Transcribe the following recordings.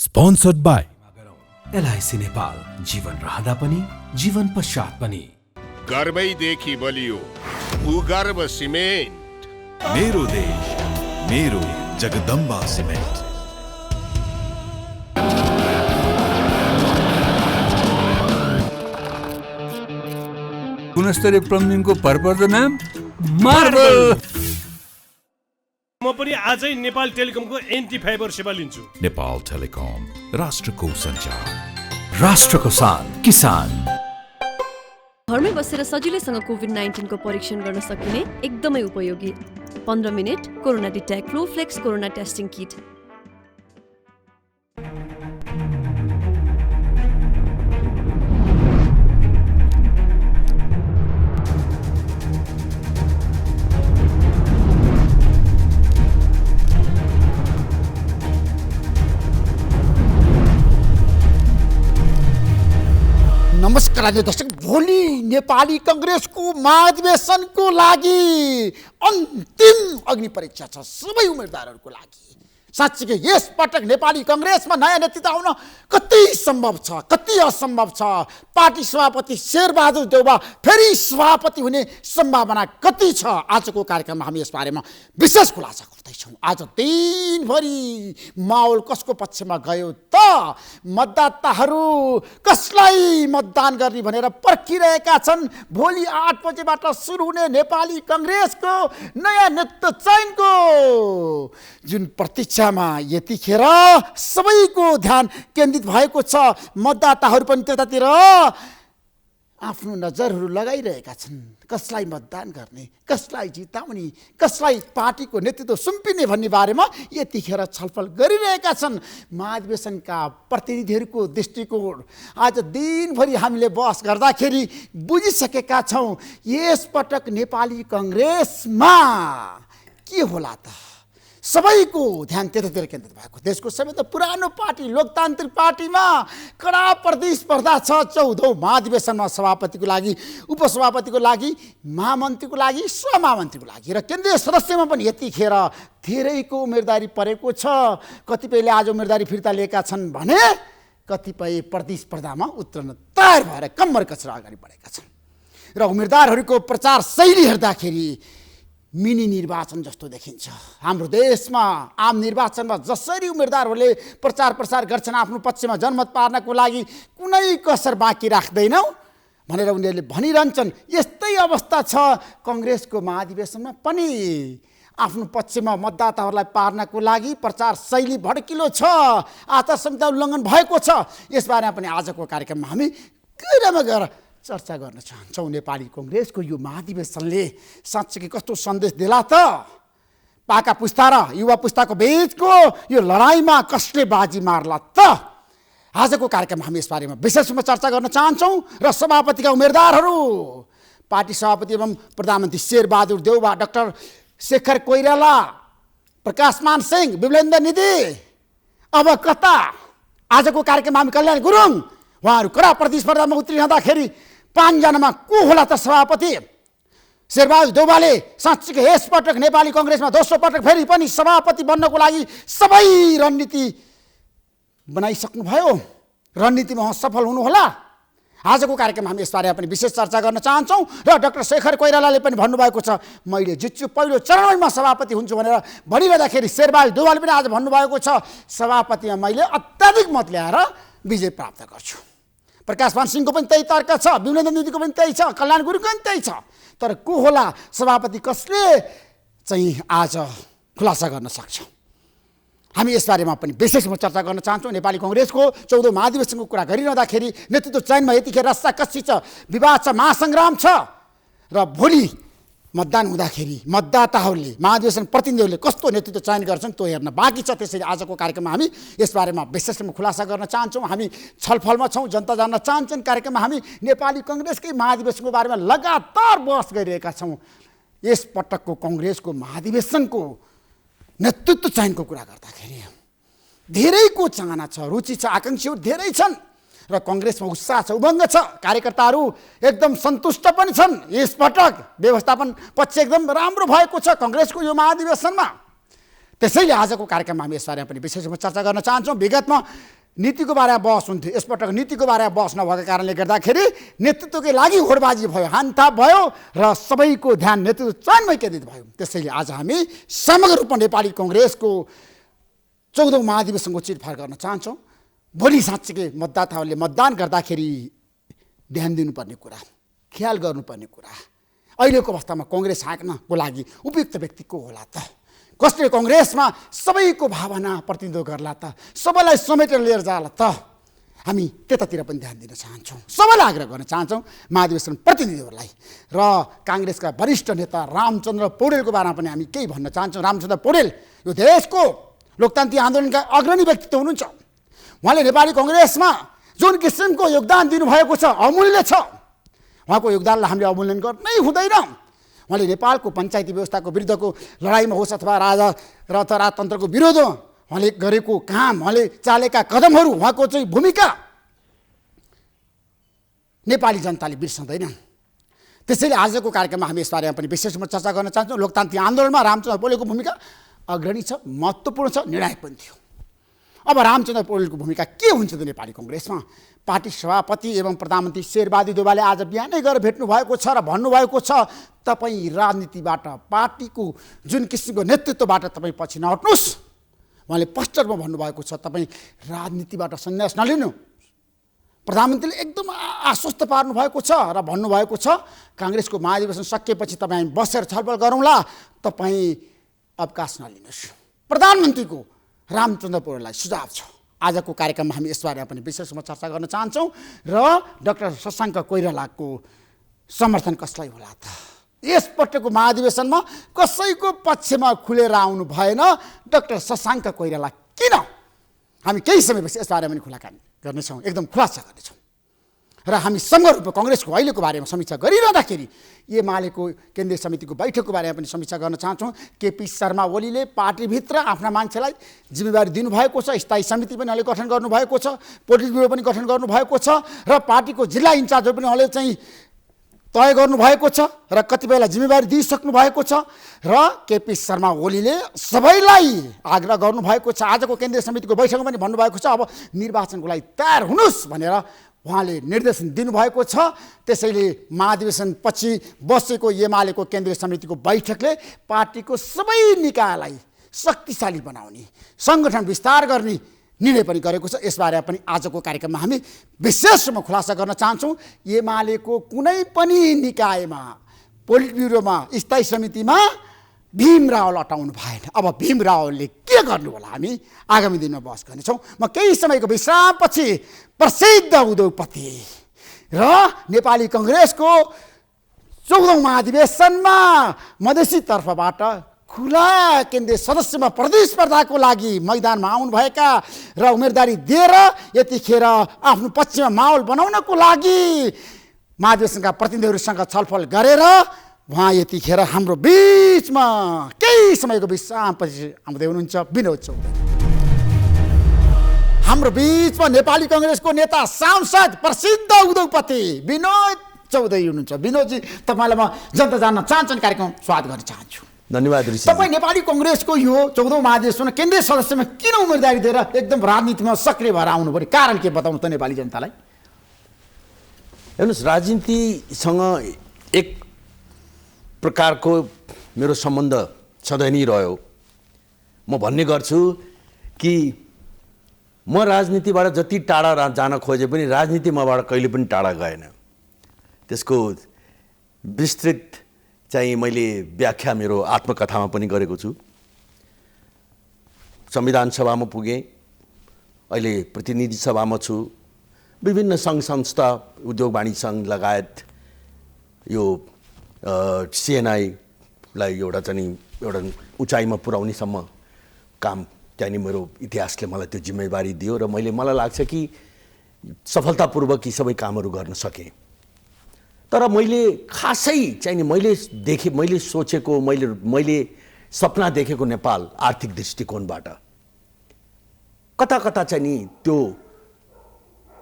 Sponsored by LIC Nepal, जीवन रहँदा पनि जीवन पश्चात पनि। गर्वैदेखि बलियो भूगर्भ सिमेन्ट। मेरो देश मेरो जगदम्बा सिमेन्ट। गुणस्तरीय प्लम्बिङको भरपर्दो नाम मार्बल। म पनि आजै नेपाल टेलिकमको एन्टी फाइबर सेवा लिन्छु। नेपाल टेलिकम, राष्ट्रको सञ्चार, राष्ट्रको शान, किसान। घरमै बसेर सजिलैसँग कोभिड-19 को परीक्षण गर्न सकिने एकदमै उपयोगी 15 मिनेट corona detect flow flex corona testing kit. नमस्कार दर्शक, भोलि नेपाली कांग्रेसको महाधिवेशनको लागि अन्तिम अग्नि परीक्षा छ सबै उम्मेदवारहरूको लागि। साँच्चै यस पटक नेपाली कांग्रेसमा नयाँ नेतृत्व आउन कति सम्भव छ, कति असम्भव छ। पार्टी सभापति शेरबहादुर देउवा फेरि सभापति हुने सम्भावना कति छ? आजको कार्यक्रममा हामी यस बारेमा विशेष खुलासा गर्दैछौँ। आज दिनभरि माहौल कसको पक्षमा गयो त? मतदाताहरू कसलाई मतदान गर्ने भनेर पर्खिरहेका छन्। भोलि 8 बजेबाट सुरु हुने नेपाली कांग्रेसको नयाँ नेतृत्व चयनको जुन प्रतीक्षामा यतिखेर सबैको ध्यान केन्द्रित भएको छ। मतदाताहरू पनि त्यतातिर आफ्नो नजरहरू लगाइरहेका छन्। कसलाई मतदान गर्ने, कसलाई जिताउने, कसलाई पार्टीको नेतृत्व सुम्पिने भन्ने बारेमा यतिखेर छलफल गरिरहेका छन्। महाधिवेशनका प्रतिनिधिहरूको दृष्टिकोण आज दिनभरि हामीले बहस गर्दाखेरि बुझिसकेका छौँ। यस पटक नेपाली कांग्रेसमा के होला त? सबैको ध्यान त्यतातिर केन्द्रित भएको। देशको सबैभन्दा पुरानो पार्टी लोकतान्त्रिक पार्टीमा कडा प्रतिस्पर्धा छ। 14औं महाधिवेशनमा सभापतिको लागि, उपसभापतिको लागि, महामन्त्रीको लागि, सहमहामन्त्रीको लागि र केन्द्रीय सदस्यमा पनि यतिखेर धेरैको उम्मेदवारी परेको छ। कतिपयले आज उम्मेदवारी फिर्ता लिएका छन् भने कतिपय प्रतिस्पर्धामा उत्रन तयार भएर कम्मर कचरा अगाडि बढेका छन्। र उम्मेदवारहरूको प्रचार शैली हेर्दाखेरि मिनी निर्वाचन जस्तो देखिन्छ। हाम्रो देशमा आम निर्वाचनमा जसरी उम्मेदवारहरूले प्रचार गर्छन् आफ्नो पक्षमा जनमत पार्नको लागि कुनै कसर बाँकी राख्दैनौँ भनेर उनीहरूले भनिरहन्छन्। यस्तै अवस्था छ कांग्रेसको महाधिवेशनमा पनि। आफ्नो पक्षमा मतदाताहरूलाई पार्नको लागि प्रचार शैली भड्किलो छ, आचार संहिता उल्लङ्घन भएको छ। यसबारेमा पनि आजको कार्यक्रममा हामी गहिरोमा गएर चर्चा गर्न चाहन्छौँ। नेपाली कांग्रेसको यो महाधिवेशनले साँच्चै कस्तो सन्देश देला त? पाका पुस्ता र युवा पुस्ताको बीचको यो लडाइँमा कसले बाजी मार्ला त? आजको कार्यक्रममा हामी यस बारेमा विशेष रूपमा चर्चा गर्न चाहन्छौँ। र सभापतिका उम्मेदवारहरू पार्टी सभापति एवं प्रधानमन्त्री शेरबहादुर देउवा, डाक्टर शेखर कोइराला, प्रकाशमान सिंह, विमलेन्द्र निधि, अब कता? आजको कार्यक्रममा हामी कल्याण गुरुङ, उहाँहरू कडा प्रतिस्पर्धामा उत्रिरहँदाखेरि 5 जनामा को होला त सभापति? शेरबहादुर देउवाले साँच्चै यस पटक नेपाली कांग्रेसमा दोस्रो पटक फेरि पनि सभापति बन्नको लागि सबै रणनीति बनाइसक्नुभयो। रणनीतिमा सफल हुनुहोला। आजको कार्यक्रममा हामी यसबारेमा पनि विशेष चर्चा गर्न चाहन्छौँ। र डाक्टर शेखर कोइरालाले पनि भन्नुभएको छ मैले जित्छु, पहिलो चरणमै म सभापति हुन्छु भनेर भनिरहँदाखेरि शेरबहादुर देउवाले पनि आज भन्नुभएको छ सभापतिमा मैले अत्याधिक मत ल्याएर विजय प्राप्त गर्छु। प्रकाशमान सिंहको पनि त्यही तर्क छ, विमलेन्द्र निधिको पनि त्यही छ, कल्याण गुरुङको पनि त्यही छ। तर को होला सभापति? कसले चाहिँ आज खुलासा गर्न सक्छ? हामी यसबारेमा पनि विशेष रूपमा चर्चा गर्न चाहन्छौँ। नेपाली कांग्रेसको 14औं महाधिवेशनको कुरा गरिरहँदाखेरि नेतृत्व चयनमा यतिखेर रस्साकस्सी छ, विवाद छ, महासङ्ग्राम छ। र भोलि मतदान हुँदाखेरि मतदाताहरूले, महाधिवेशन प्रतिनिधिहरूले कस्तो नेतृत्व चयन गर्छन् त्यो हेर्न बाँकी छ। त्यसैले आजको कार्यक्रममा हामी यसबारेमा विशेष रूपमा खुलासा गर्न चाहन्छौँ। हामी छलफलमा छौँ, जनता जान्न चाहन्छन्। कार्यक्रममा हामी नेपाली कांग्रेसकै महाधिवेशनको बारेमा लगातार बहस गरिरहेका छौँ। यस पटकको कांग्रेसको महाधिवेशनको नेतृत्व चयनको कुरा गर्दाखेरि धेरैको चाहना छ, रुचि छ, आकाङ्क्षाहरू धेरै छन् र कांग्रेसमा उत्साह छ, उमङ्ग छ। कार्यकर्ताहरू एकदम सन्तुष्ट पनि छन्। यस पटक व्यवस्थापन पक्ष एकदम राम्रो भएको छ कांग्रेसको यो महाधिवेशनमा। त्यसैले आजको कार्यक्रममा हामी यसबारेमा पनि विशेष रूपमा चर्चा गर्न चाहन्छौँ। विगतमा नीतिको बारेमा बहस हुन्थ्यो, यसपटक नीतिको बारेमा बहस नभएको कारणले गर्दाखेरि नेतृत्वकै लागि होडबाजी भयो, हानथाप भयो र सबैको ध्यान नेतृत्व चयनमै केन्द्रित भयो। त्यसैले आज हामी समग्र रूपमा नेपाली कङ्ग्रेसको 14औं महाधिवेशनको चिरफार गर्न चाहन्छौँ। भोलि साँच्चीकै मतदाताहरूले मतदान गर्दाखेरि ध्यान दिनुपर्ने कुरा, ख्याल गर्नुपर्ने कुरा, अहिलेको अवस्थामा कङ्ग्रेस हाँक्नको लागि उपयुक्त व्यक्ति को होला त, कसले कङ्ग्रेसमा सबैको भावना प्रतिनिधित्व गर्ला त, सबैलाई समेटेर लिएर जाला त, हामी त्यतातिर पनि ध्यान दिन चाहन्छौँ। सबैलाई आग्रह गर्न चाहन्छौँ महाधिवेशन प्रतिनिधिहरूलाई। र काङ्ग्रेसका वरिष्ठ नेता रामचन्द्र पौडेलको बारेमा पनि हामी केही भन्न चाहन्छौँ। रामचन्द्र पौडेल यो देशको लोकतान्त्रिक आन्दोलनका अग्रणी व्यक्तित्व हुनुहुन्छ। उहाँले नेपाली कङ्ग्रेसमा जुन किसिमको योगदान दिनुभएको छ, अमूल्य छ। उहाँको योगदानलाई हामीले अवमूल्यन गर्नै हुँदैन। उहाँले नेपालको पञ्चायती व्यवस्थाको विरुद्धको लडाइँमा होस् अथवा राजा र राजतन्त्रको विरोधमा उहाँले गरेको काम, उहाँले चालेका कदमहरू, उहाँको चाहिँ भूमिका नेपाली जनताले बिर्सँदैन। त्यसैले आजको कार्यक्रममा हामी यसबारेमा पनि विशेष रूपमा चर्चा गर्न चाहन्छौँ। लोकतान्त्रिक आन्दोलनमा रामचन्द्र पौडेलको भूमिका अग्रणी छ, महत्त्वपूर्ण छ, निर्णायक पनि थियो। अब रामचन्द्र पौडेलको भूमिका के हुन्छ त नेपाली कङ्ग्रेसमा? पार्टी सभापति एवं प्रधानमन्त्री शेरबहादुर देउवाले आज बिहानै गएर भेट्नु भएको छ र भन्नुभएको छ, तपाईँ राजनीतिबाट, पार्टीको जुन किसिमको नेतृत्वबाट तपाईँ पछि नहट्नुहोस्। उहाँले स्पष्ट रूपमा भन्नुभएको छ, तपाईँ राजनीतिबाट सन्यास नलिनु। प्रधानमन्त्रीले एकदम आश्वस्त पार्नु भएको छ र भन्नुभएको छ, काङ्ग्रेसको महाधिवेशन सकिएपछि तपाईँ हामी बसेर छलफल गरौँला, तपाईँ अवकाश नलिनुहोस्। प्रधानमन्त्रीको रामचन्द्र पौडेललाई सुझाव छ। आजको कार्यक्रममा हामी यसबारेमा पनि विशेष रूपमा चर्चा गर्न चाहन्छौँ। र डाक्टर शशाङ्क कोइरालाको समर्थन कसलाई होला त? यसपटकको महाधिवेशनमा कसैको पक्षमा खुलेर आउनु भएन। डाक्टर शशाङ्क कोइराला किन? हामी केही समयपछि यसबारेमा पनि कुराकानी गर्नेछौँ, एकदम खुलासा गर्नेछौँ। र हामी समग्र रूपमा कङ्ग्रेसको अहिलेको बारेमा समीक्षा गरिरहँदाखेरि एमालेको केन्द्रीय समितिको बैठकको बारेमा पनि समीक्षा गर्न चाहन्छौँ। केपी शर्मा ओलीले पार्टीभित्र आफ्ना मान्छेलाई जिम्मेवारी दिनुभएको छ, स्थायी समिति पनि उहाँले गठन गर्नुभएको छ, पोलिट ब्युरो पनि गठन गर्नुभएको छ र पार्टीको जिल्ला इन्चार्जहरू पनि उहाँले चाहिँ तय गर्नुभएको छ र कतिपयलाई जिम्मेवारी दिइसक्नु भएको छ। र केपी शर्मा ओलीले सबैलाई आग्रह गर्नुभएको छ, आजको केन्द्रीय समितिको बैठकमा पनि भन्नुभएको छ, अब निर्वाचनको लागि तयार हुनुहोस् भनेर उहाँले निर्देशन दिनुभएको छ। त्यसैले महाधिवेशन पछि बसेको एमालेको केन्द्रीय समितिको बैठकले पार्टीको सबै निकायलाई शक्तिशाली बनाउने, सङ्गठन विस्तार गर्ने निर्णय पनि गरेको छ। यसबारे पनि आजको कार्यक्रममा हामी विशेष रूपमा खुलासा गर्न चाहन्छौँ। एमालेको कुनै पनि निकायमा, पोलिट ब्युरोमा, स्थायी समितिमा भीम रावल अटाउनु भएन। अब भीम रावलले के गर्नु होला हामी आगामी दिनमा बहस गर्नेछौँ। म केही समयको विश्रामपछि प्रसिद्ध उद्योगपति र नेपाली कङ्ग्रेसको 14औं महाधिवेशनमा मधेसी तर्फबाट खुला केन्द्रीय सदस्यमा प्रतिस्पर्धाको लागि मैदानमा आउनुभएका र उम्मेदवारी दिएर यतिखेर आफ्नो पक्षमा माहौल बनाउनको लागि महाधिवेशनका प्रतिनिधिहरूसँग छलफल गरेर उहाँ यतिखेर हाम्रो बिचमा केही समयको विश्रामपछि आउँदै हुनुहुन्छ विनोद चौधरी। हाम्रो बिचमा नेपाली कङ्ग्रेसको नेता, सांसद, प्रसिद्ध उद्योगपति विनोद चौधरी हुनुहुन्छ। विनोदजी, तपाईँलाई म जनता जान्न चाहन्छन् कार्यक्रम स्वागत गर्न चाहन्छु। धन्यवाद ऋषि। तपाईँ नेपाली कङ्ग्रेसको यो 14औं महाधिवेशनमा केन्द्रीय सदस्यमा किन उम्मेदवारी दिएर एकदम राजनीतिमा सक्रिय भएर आउनु पर्यो? कारण के बताउनु त नेपाली जनतालाई? हेर्नुहोस्, राजनीतिसँग एक प्रकारको मेरो सम्बन्ध सधैँ नै रह्यो। म भन्ने गर्छु कि म राजनीतिबाट जति टाढा जान खोजे पनि राजनीति मबाट कहिले पनि टाढा गएन। त्यसको विस्तृत चाहिँ मैले व्याख्या मेरो आत्मकथामा पनि गरेको छु। संविधान सभामा पुगेँ, अहिले प्रतिनिधि सभामा छु, विभिन्न सङ्घ संस्था, उद्योग वाणिज्य सङ्घ लगायत यो सिएनआईलाई एउटा उचाइमा पुर्याउनेसम्म काम त्यहाँनिर मेरो इतिहासले मलाई त्यो जिम्मेवारी दियो र मलाई लाग्छ कि सफलतापूर्वक यी सबै कामहरू गर्न सकेँ। तर मैले खासै मैले सोचेको, मैले सपना देखेको नेपाल आर्थिक दृष्टिकोणबाट कता कता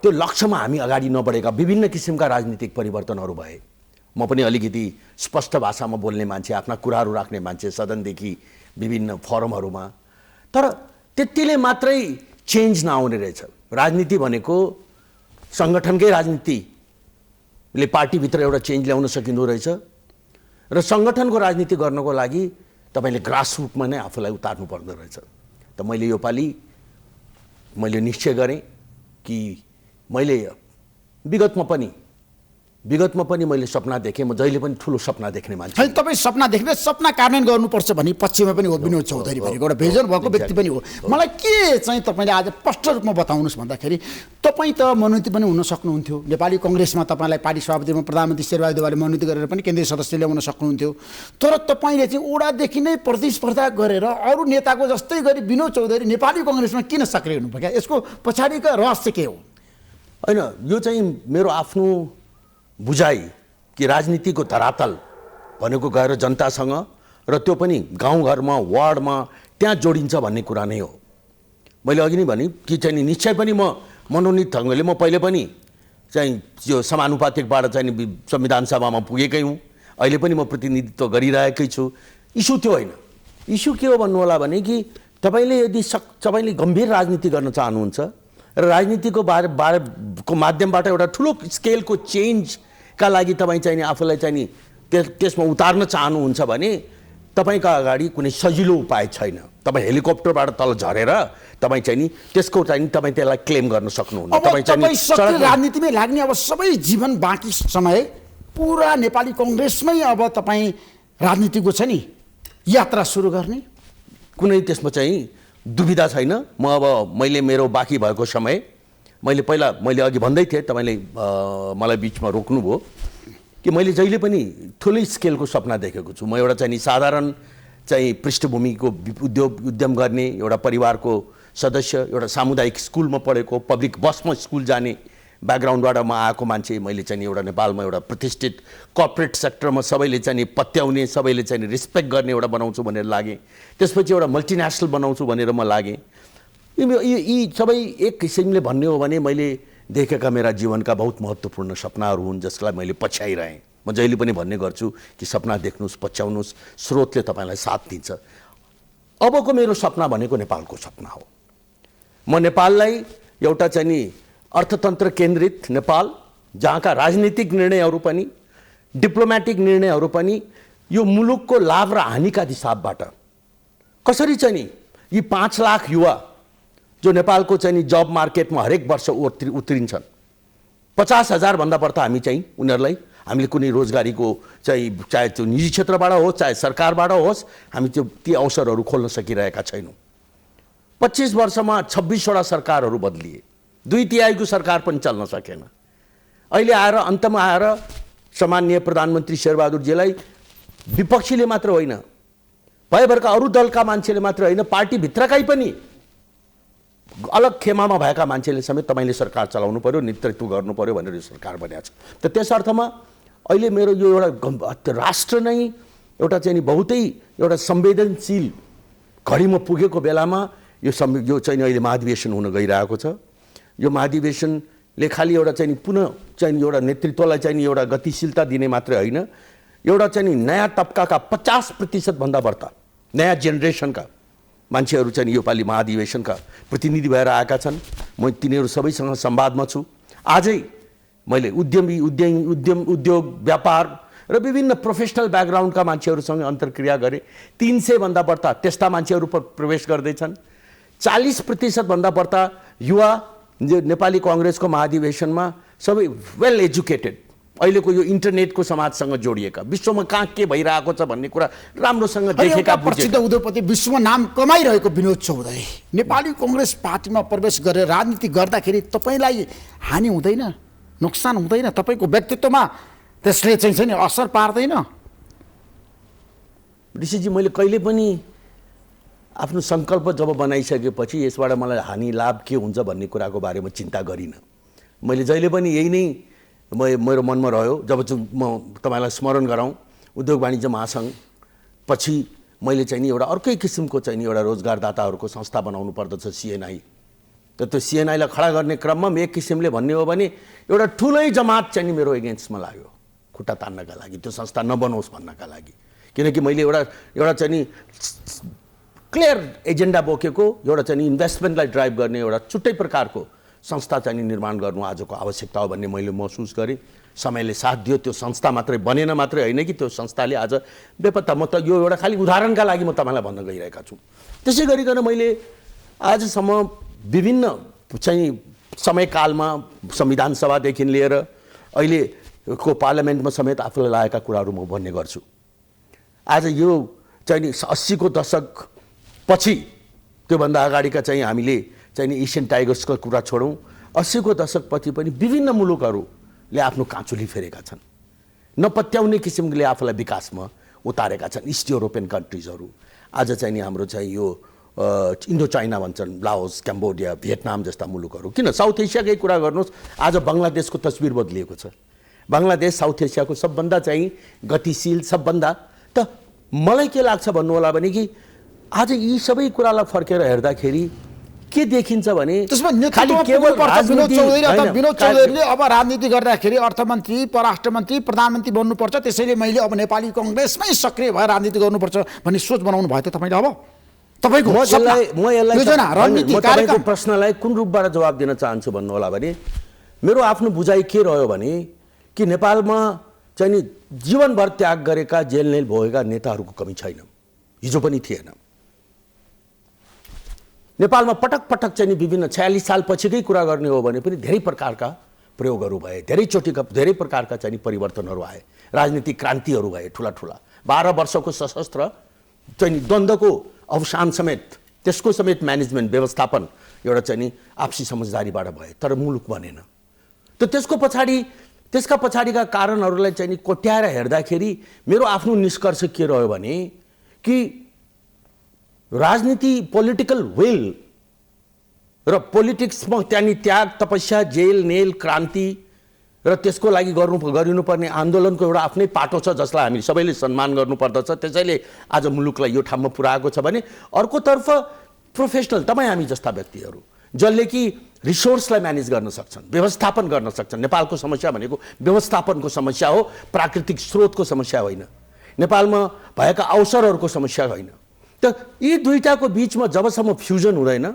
त्यो लक्ष्यमा हामी अगाडि नबढेका विभिन्न किसिमका राजनीतिक परिवर्तनहरू भए। म पनि अलिकति स्पष्ट भाषामा बोल्ने मान्छे, आफ्ना कुराहरू राख्ने मान्छे, सदनदेखि विभिन्न फोरमहरूमा तर त्यतिले मात्रै चेन्ज नआउने रहेछ। राजनीति भनेको सङ्गठनकै राजनीतिले पार्टीभित्र एउटा चेन्ज ल्याउन सकिँदो रहेछ र सङ्गठनको राजनीति गर्नको लागि तपाईँले ग्रासरुटमा नै आफूलाई उतार्नु पर्दो रहेछ। त मैले योपालि मैले निश्चय गरेँ कि मैले विगतमा पनि मैले सपना देखेँ। म जहिले पनि ठुलो सपना देख्ने मान्छे। है तपाईँ सपना देख्ने सपना कार्यान्वयन गर्नुपर्छ भन्ने पक्षमा पनि हो विनोद चौधरी भनेको एउटा भिजन भएको व्यक्ति पनि हो। मलाई के चाहिँ तपाईँले आज स्पष्ट रूपमा बताउनुहोस् भन्दाखेरि तपाईँ त मनोनीत पनि हुन सक्नुहुन्थ्यो। नेपाली कङ्ग्रेसमा तपाईँलाई पार्टी सभापतिमा प्रधानमन्त्री शेरबहादुर देउवाले मनोनीत गरेर पनि केन्द्रीय सदस्य ल्याउन सक्नुहुन्थ्यो। तर तपाईँले चाहिँ ओडादेखि नै प्रतिस्पर्धा गरेर अरू नेताको जस्तै गरी विनोद चौधरी नेपाली कङ्ग्रेसमा किन सक्रिय हुनुभयो क्या? यसको पछाडिको रहस्य के हो? होइन, यो चाहिँ मेरो आफ्नो बुझाइ कि राजनीतिको धरातल भनेको गएर जनतासँग र त्यो पनि गाउँघरमा वार्डमा त्यहाँ जोडिन्छ भन्ने कुरा नै हो। मैले अघि नै भने कि चाहिँ नि निश्चय पनि म मनोनीत ढङ्गले म पहिले पनि चाहिँ यो समानुपातिकबाट चाहिँ संविधान सभामा पुगेकै हुँ। अहिले पनि म प्रतिनिधित्व गरिरहेकै छु। इस्यु त्यो होइन। इस्यु के हो भन्नु होला भने कि तपाईँले यदि तपाईँले गम्भीर राजनीति गर्न चाहनुहुन्छ र राजनीतिको को माध्यमबाट एउटा ठुलो स्केलको चेन्जका लागि तपाईँ चाहिँ नि आफूलाई चाहिँ नि त्यसमा उतार्न चाहनुहुन्छ भने तपाईँको अगाडि कुनै सजिलो उपाय छैन। तपाईँ हेलिकप्टरबाट तल झरेर तपाईँ चाहिँ नि त्यसको चाहिँ तपाईँ त्यसलाई क्लेम गर्न सक्नुहुन्न। तपाईँ सक्रिय राजनीतिमै लाग्ने अब सबै जीवन बाँकी समय पुरा नेपाली कङ्ग्रेसमै अब तपाईँ राजनीतिको छ नि यात्रा सुरु गर्ने कुनै त्यसमा चाहिँ दुविधा छैन। म अब मैले मेरो बाँकी भएको समय मैले अघि भन्दै थिएँ, तपाईँले मलाई बिचमा रोक्नुभयो कि मैले जहिले पनि ठुलै स्केलको सपना देखेको छु। म एउटा चाहिँ नि साधारण चाहिँ पृष्ठभूमिको उद्यम गर्ने एउटा परिवारको सदस्य, एउटा सामुदायिक स्कुलमा पढेको, पब्लिक बसमा स्कुल जाने ब्याकग्राउन्डबाट म आएको मान्छे। मैले चाहिँ एउटा नेपालमा एउटा प्रतिष्ठित कर्पोरेट सेक्टरमा सबैले चाहिँ पत्याउने, सबैले चाहिँ रिस्पेक्ट गर्ने एउटा बनाउँछु भनेर लागेँ। त्यसपछि एउटा मल्टिनेसनल बनाउँछु भनेर म लागेँ। यी सबै एक किसिमले भन्ने हो भने मैले देखेका मेरा जीवनका बहुत महत्त्वपूर्ण सपनाहरू हुन् जसलाई मैले पछ्याइरहेँ। म जहिले पनि भन्ने गर्छु कि सपना देख्नुहोस्, पछ्याउनुहोस्, स्रोतले तपाईँलाई साथ दिन्छ। अबको मेरो सपना भनेको नेपालको सपना हो। म नेपाललाई एउटा चाहिँ नि अर्थतन्त्र केन्द्रित नेपाल, जहाँका राजनीतिक निर्णयहरू पनि डिप्लोमेटिक निर्णयहरू पनि यो मुलुकको लाभ र हानिका हिसाबबाट कसरी चाहिँ नि यी 5 लाख युवा जो नेपालको चाहिँ नि जब मार्केटमा हरेक वर्ष उत्रिन्छन्, 50,000 भन्दा बढ्ता हामी चाहिँ उनीहरूलाई हामीले कुनै रोजगारीको चाहिँ चाहे त्यो निजी क्षेत्रबाट होस् चाहे सरकारबाट होस् हामी ती अवसरहरू खोल्न सकिरहेका छैनौँ। 25 वर्षमा 26 वटा सरकारहरू बदलिए, 2/3 सरकार पनि चल्न सकेन। अहिले आएर अन्तमा आएर सामान्य प्रधानमन्त्री शेरबहादुरजीलाई विपक्षीले मात्र होइन, भएभरका अरू दलका मान्छेले मात्र होइन, पार्टीभित्रकै पनि अलग खेमामा भएका मान्छेले समेत तपाईँले सरकार चलाउनु पर्यो, नेतृत्व गर्नु पर्यो भनेर यो सरकार बनेको छ। त त्यस अर्थमा अहिले मेरो यो एउटा राष्ट्र नै एउटा चाहिँ नि बहुतै एउटा संवेदनशील घडीमा पुगेको बेलामा यो चाहिँ अहिले महाधिवेशन हुन गइरहेको छ। यो महाधिवेशनले खालि एउटा चाहिँ पुनः चाहिँ एउटा नेतृत्वलाई चाहिँ एउटा गतिशीलता दिने मात्रै होइन, एउटा चाहिँ नयाँ तबकाका 50% भन्दा बढ्ता नयाँ जेनेरेसनका मान्छेहरू चाहिँ योपालि महाधिवेशनका प्रतिनिधि भएर आएका छन्। म तिनीहरू सबैसँग संवादमा छु। आजै मैले उद्योग व्यापार र विभिन्न प्रोफेसनल ब्याकग्राउन्डका मान्छेहरूसँग अन्तर्क्रिया गरेँ। 300 भन्दा बढ्ता त्यस्ता मान्छेहरू प्रवेश गर्दैछन्। 40% भन्दा बढ्ता युवा जो नेपाली कङ्ग्रेसको महाधिवेशनमा सबै वेल एजुकेटेड, अहिलेको यो इन्टरनेटको समाजसँग जोडिएका, विश्वमा कहाँ के भइरहेको छ भन्ने कुरा राम्रोसँग देखेका, प्रसिद्ध उद्योगपति विश्वमा नाम कमाइरहेको विनोद चौधरी नेपाली कङ्ग्रेस पार्टीमा प्रवेश गरेर राजनीति गर्दाखेरि तपाईँलाई हानि हुँदैन, नोक्सान हुँदैन? तपाईँको व्यक्तित्वमा त्यसले चाहिँ नि असर पार्दैन? ऋषिजी, मैले कहिले पनि आफ्नो सङ्कल्प जब बनाइसकेपछि यसबाट मलाई हानि लाभ के हुन्छ भन्ने कुराको बारेमा चिन्ता गरिनँ। मैले जहिले पनि यही नै मेरो मनमा रह्यो। जब म तपाईँलाई स्मरण गराउँ, उद्योग वाणिज्य महासङ्घ पछि मैले चाहिँ नि एउटा अर्कै किसिमको चाहिँ नि एउटा रोजगारदाताहरूको संस्था बनाउनु पर्दछ, सिएनआई। त त्यो सिएनआईलाई खडा गर्ने क्रममा एक किसिमले भन्ने हो भने एउटा ठुलै जमात चाहिँ नि मेरो एगेन्स्टमा लाग्यो, खुट्टा तान्नका लागि, त्यो संस्था नबनोस् भन्नका लागि। किनकि मैले एउटा चाहिँ नि क्लियर एजेन्डा बोकेको एउटा चाहिँ इन्भेस्टमेन्टलाई ड्राइभ गर्ने एउटा छुट्टै प्रकारको संस्था चाहिँ निर्माण गर्नु आजको आवश्यकता हो भन्ने मैले महसुस गरेँ। समयले साथ दियो, त्यो संस्था मात्रै बनेन मात्रै होइन कि त्यो संस्थाले आज बेपत्ता, म त यो एउटा खालि उदाहरणका लागि म तपाईँलाई भन्न गइरहेका छु। त्यसै गरिकन मैले आजसम्म विभिन्न चाहिँ समयकालमा संविधान सभादेखि लिएर अहिलेको पार्लियामेन्टमा समेत आफूलाई लागेका कुराहरू म भन्ने गर्छु। आज यो चाहिँ 80को दशक पछि, त्योभन्दा अगाडिका चाहिँ हामीले चाहिँ एसियन टाइगर्सको कुरा छोडौँ, 80को दशक पछि पनि विभिन्न मुलुकहरूले आफ्नो काँचुली फेरेका छन्, नपत्याउने किसिमले आफूलाई विकासमा उतारेका छन्। इस्ट युरोपियन कन्ट्रिजहरू आज चाहिँ हाम्रो चाहिँ यो इन्डो चाइना भन्छन्, लाओस, क्याम्बोडिया, भियतनाम जस्ता मुलुकहरू, किन साउथ एसियाकै कुरा गर्नुहोस्, आज बङ्गलादेशको तस्बिर बदलिएको छ। बङ्गलादेश साउथ एसियाको सबभन्दा चाहिँ गतिशील, सबभन्दा, त मलाई के लाग्छ भन्नु होला भने कि आज यी सबै कुरालाई फर्केर हेर्दाखेरि के देखिन्छ भने त्यसमा नेतृत्व गर्नुपर्छ विनोद चौधरी। अथवा विनोद चौधरीले अब राजनीति गर्दाखेरि अर्थमन्त्री, परराष्ट्र मन्त्री, प्रधानमन्त्री बन्नुपर्छ, त्यसैले मैले अब नेपाली कङ्ग्रेसमै सक्रिय भएर राजनीति गर्नुपर्छ भन्ने सोच बनाउनु भयो त तपाईँले? अब तपाईँको तपाईँको प्रश्नलाई कुन रूपबाट जवाब दिन चाहन्छु भन्नु होला भने मेरो आफ्नो बुझाइ के रह्यो भने कि नेपालमा चाहिँ नि जीवनभर त्याग गरेका, जेल भोगेका नेताहरूको कमी छैन, हिजो पनि थिएन। नेपालमा पटक पटक चाहिँ विभिन्न 46 साल पछिकै कुरा गर्ने हो भने पनि धेरै प्रकारका प्रयोगहरू भए, धेरै प्रकारका चाहिँ परिवर्तनहरू आए, राजनीतिक क्रान्तिहरू भए ठुला ठुला। 12 वर्षको सशस्त्र चाहिँ द्वन्द्वको अवसान समेत, त्यसको समेत म्यानेजमेन्ट, व्यवस्थापन एउटा चाहिँ आपसी समझदारीबाट भए, तर मुलुक बनेन। त त्यसका पछाडिका कारणहरूलाई चाहिँ कोट्याएर हेर्दाखेरि मेरो आफ्नो निष्कर्ष के रह्यो भने कि राजनीति, पोलिटिकल विल र पोलिटिक्समा त्यहाँ त्याग, तपस्या, जेल, क्रान्ति र त्यसको लागि गरिनुपर्ने आन्दोलनको एउटा आफ्नै पाटो छ जसलाई हामी सबैले सम्मान गर्नुपर्दछ। त्यसैले आज मुलुकलाई यो ठाउँमा पुर्याएको छ भने अर्कोतर्फ प्रोफेसनल तपाईँ हामी जस्ता व्यक्तिहरू जसले कि रिसोर्सलाई म्यानेज गर्न सक्छन्, व्यवस्थापन गर्न सक्छन्। नेपालको समस्या भनेको व्यवस्थापनको समस्या हो, प्राकृतिक स्रोतको समस्या होइन, नेपालमा भएका अवसरहरूको समस्या होइन। त यी दुईटाको बिचमा जबसम्म फ्युजन हुँदैन,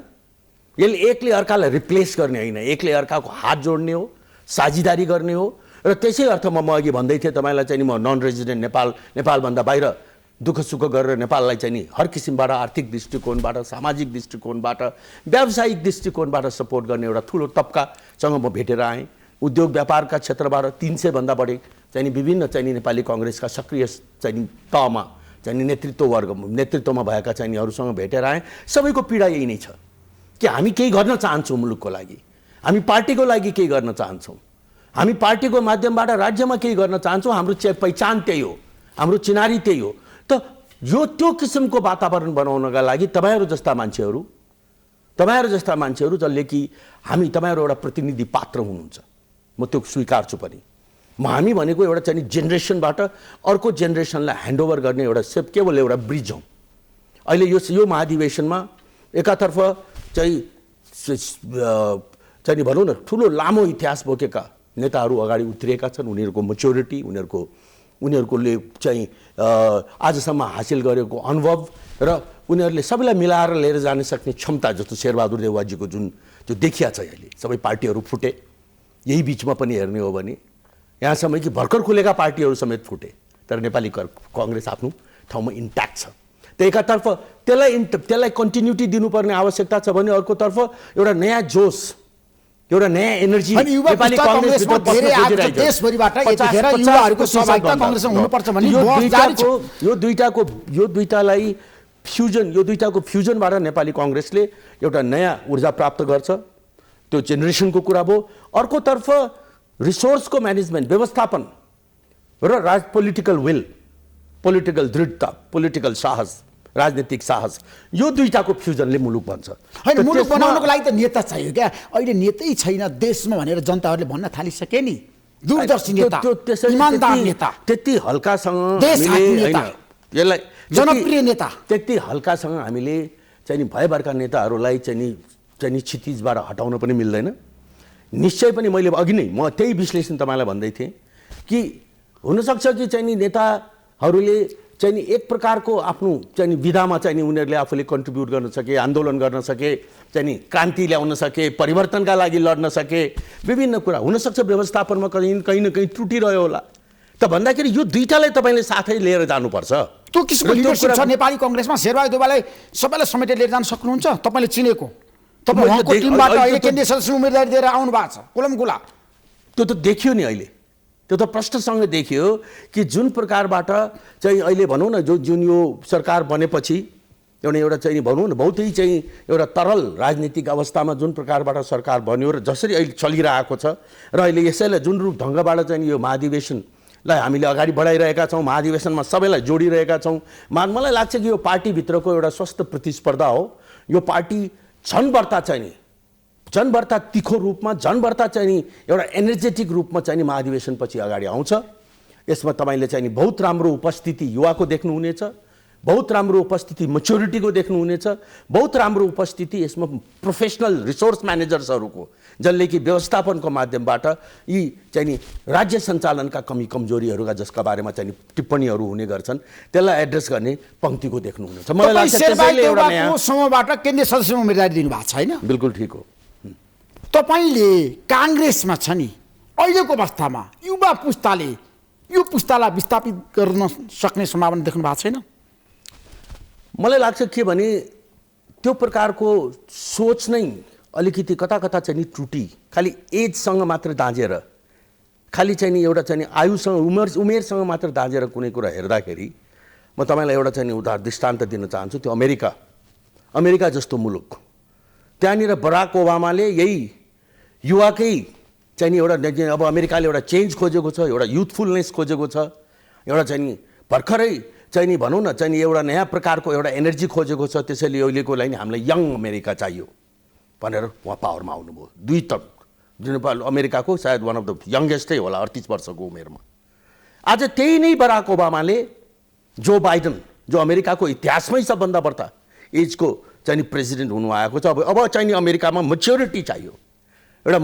यसले एकले अर्कालाई रिप्लेस गर्ने होइन, एकले अर्काको हात जोड्ने हो, साझेदारी गर्ने हो। र त्यसै अर्थमा म अघि भन्दै थिएँ तपाईँलाई चाहिँ म नन रेजिडेन्ट नेपालभन्दा बाहिर दुःख सुख गरेर नेपाललाई चाहिँ हर किसिमबाट, आर्थिक दृष्टिकोणबाट, सामाजिक दृष्टिकोणबाट, व्यावसायिक दृष्टिकोणबाट सपोर्ट गर्ने एउटा ठुलो तबकासँग म भेटेर आएँ। उद्योग व्यापारका क्षेत्रबाट 300 भन्दा बढी चाहिँ विभिन्न चाहिँ नेपाली कङ्ग्रेसका सक्रिय चाहिँ तहमा चाहिँ नेतृत्वमा भएका चाहिँ अरूसँग भेटेर आएँ। सबैको पीडा यही नै छ कि हामी केही गर्न चाहन्छौँ मुलुकको लागि, हामी पार्टीको लागि केही गर्न चाहन्छौँ, हामी पार्टीको माध्यमबाट राज्यमा केही गर्न चाहन्छौँ। हाम्रो पहिचान त्यही हो, हाम्रो चिनारी त्यही हो। त यो त्यो किसिमको वातावरण बनाउनका लागि तपाईँहरू जस्ता मान्छेहरू जसले कि तपाईँहरू एउटा प्रतिनिधि पात्र हुनुहुन्छ, म त्यो स्वीकार्छु पनि। हामी भनेको एउटा चाहिँ जेनेरेसनबाट अर्को जेनेरेसनलाई ह्यान्डओभर गर्ने एउटा केवल एउटा ब्रिज हौँ। अहिले यो महाधिवेशनमा एकातर्फ चाहिँ भनौँ न ठुलो लामो इतिहास बोकेका नेताहरू अगाडि उत्रिएका छन्। उनीहरूको मेच्योरिटी, उनीहरूले चाहिँ आजसम्म हासिल गरेको अनुभव र उनीहरूले सबैलाई मिलाएर लिएर जान सक्ने क्षमता, जस्तो शेरबहादुर देउवाजीको जो देखिया छ अहिले सबै पार्टीहरू फुटे। यही बिचमा पनि हेर्ने हो भने यहाँसम्म कि भर्खर खुलेका पार्टीहरू समेत फुटे, तर नेपाली कङ्ग्रेस आफ्नो ठाउँमा इन्ट्याक्ट छ। त एकातर्फ त्यसलाई कन्टिन्युटी दिनुपर्ने आवश्यकता छ भने अर्कोतर्फ एउटा नयाँ जोस, एउटा नयाँ एनर्जी नेपाली कङ्ग्रेसमा यो दुईटाको फ्युजनबाट नेपाली कङ्ग्रेसले एउटा नयाँ ऊर्जा प्राप्त गर्छ। त्यो जेनेरेसनको कुरा भयो। अर्कोतर्फ रिसोर्सको म्यानेजमेन्ट, व्यवस्थापन र पोलिटिकल विल, पोलिटिकल दृढता, पोलिटिकल साहस, राजनीतिक साहस, यो दुईटाको फ्युजनले मुलुक बन्छ। होइन, मुलुक बनाउनको लागि त नेता चाहियो क्या। अहिले नेतै छैन देशमा भनेर जनताहरूले भन्न थालिसके नि। दूरदर्शी नेता, इमानदार नेता, त्यति हल्कासँग यसलाई जनप्रिय नेता, त्यति हल्कासँग हामीले चाहिँ भयभरका नेताहरूलाई चाहिँ क्षितिजबाट हटाउन पनि मिल्दैन। निश्चय पनि मैले अघि नै म त्यही विश्लेषण तपाईँलाई भन्दै थिएँ कि हुनसक्छ कि चाहिँ नेताहरूले चाहिँ नि एक प्रकारको आफ्नो चाहिँ नि विधामा चाहिँ नि उनीहरूले आफूले कन्ट्रिब्युट गर्न सके, आन्दोलन गर्न सके, चाहिँ नि क्रान्ति ल्याउन सके, परिवर्तनका लागि लड्न सके, विभिन्न कुरा हुनसक्छ व्यवस्थापनमा कहीँ न कहीँ त्रुटि रह्यो होला। त भन्दाखेरि यो दुईटालाई तपाईँले साथै लिएर जानुपर्छ। त्यो किसिमको लिडरसिप छ नेपाली कङ्ग्रेसमा। शेरबहादुर देउवालाई सबैलाई समेटेर लिएर जान सक्नुहुन्छ? तपाईँले चिनेको, तपाईँ उहाँको टिमबाट अहिले केन्द्रीय सदस्य उम्मेदवारी दिएर आउनु भएको छ कुलमकुला। त्यो त देखियो नि अहिले, त्यो त प्रष्टसँग देखियो कि जुन प्रकारबाट चाहिँ अहिले भनौँ न जुन यो सरकार बनेपछि एउटा चाहिँ भनौँ न बहुतै चाहिँ एउटा तरल राजनीतिक अवस्थामा जुन प्रकारबाट सरकार बन्यो र जसरी अहिले चलिरहेको छ र अहिले यसैलाई जुन रूप ढङ्गबाट चाहिँ यो महाधिवेशनलाई हामीले अगाडि बढाइरहेका छौँ, महाधिवेशनमा सबैलाई जोडिरहेका छौँ। मलाई लाग्छ कि यो पार्टीभित्रको एउटा स्वस्थ प्रतिस्पर्धा हो। यो पार्टी झन् बढ्ता चाहिँ नि झन् बढ्ता तिखो रूपमा, झन् बढ्ता चाहिँ नि एउटा एनर्जेटिक रूपमा चाहिँ नि महाधिवेशनपछि अगाडि आउँछ। यसमा तपाईँले चाहिँ नि बहुत राम्रो उपस्थिति युवाको देख्नुहुनेछ, बहुत राम्रो उपस्थिति मेच्योरिटीको देख्नुहुनेछ, बहुत राम्रो उपस्थिति यसमा प्रोफेसनल रिसोर्स म्यानेजर्सहरूको, जसले कि व्यवस्थापनको माध्यमबाट यी चाहिँ नि राज्य सञ्चालनका कमी कमजोरीहरूका जसका बारेमा चाहिँ टिप्पणीहरू हुने गर्छन् त्यसलाई एड्रेस गर्ने पङ्क्तिको देख्नुहुनेछ। मलाई लाग्छ त्यसैले एउटा नयाँ समूहबाट केन्द्रीय सदस्य उम्मेदवारी दिनुभएको छ होइन? बिल्कुल ठिक हो। तपाईँले काङ्ग्रेसमा छ नि अहिलेको अवस्थामा युवा पुस्ताले यो पुस्तालाई विस्थापित गर्न सक्ने सम्भावना देख्नु भएको छैन? मलाई लाग्छ के भने त्यो प्रकारको सोच नै अलिकति कता कता चाहिँ नि त्रुटि, खालि एजसँग मात्र दाँजेर, खालि चाहिँ नि एउटा चाहिँ नि आयुसँग उमेरसँग मात्र दाँजेर कुनै कुरा हेर्दाखेरि म तपाईँलाई एउटा चाहिँ नि उदाहरण दृष्टान्त दिन चाहन्छु। त्यो अमेरिका जस्तो मुलुक, त्यहाँनिर बराक ओबामाले यही युवाकै चाहिँ नि एउटा अब अमेरिकाले एउटा चेन्ज खोजेको छ, एउटा युथफुलनेस खोजेको छ, एउटा चाहिँ नि भर्खरै चाहिँ नि भनौँ न चाहिँ नि एउटा नयाँ प्रकारको एउटा एनर्जी खोजेको छ। त्यसैले अहिलेको लागि हामीलाई यङ अमेरिका चाहियो भनेर उहाँ पावरमा आउनुभयो। दुई टर्म जुन अमेरिकाको सायद वान अफ द यङ्गेस्टै होला 38 वर्षको उमेरमा। आज त्यही नै बराक ओबामाले जो बाइडन जो अमेरिकाको इतिहासमै सबभन्दा बढ्ता एजको चाहिँ नि प्रेसिडेन्ट हुनु आएको छ। अब चाहिँ नि अमेरिकामा मेच्योरिटी चाहियो, एउटा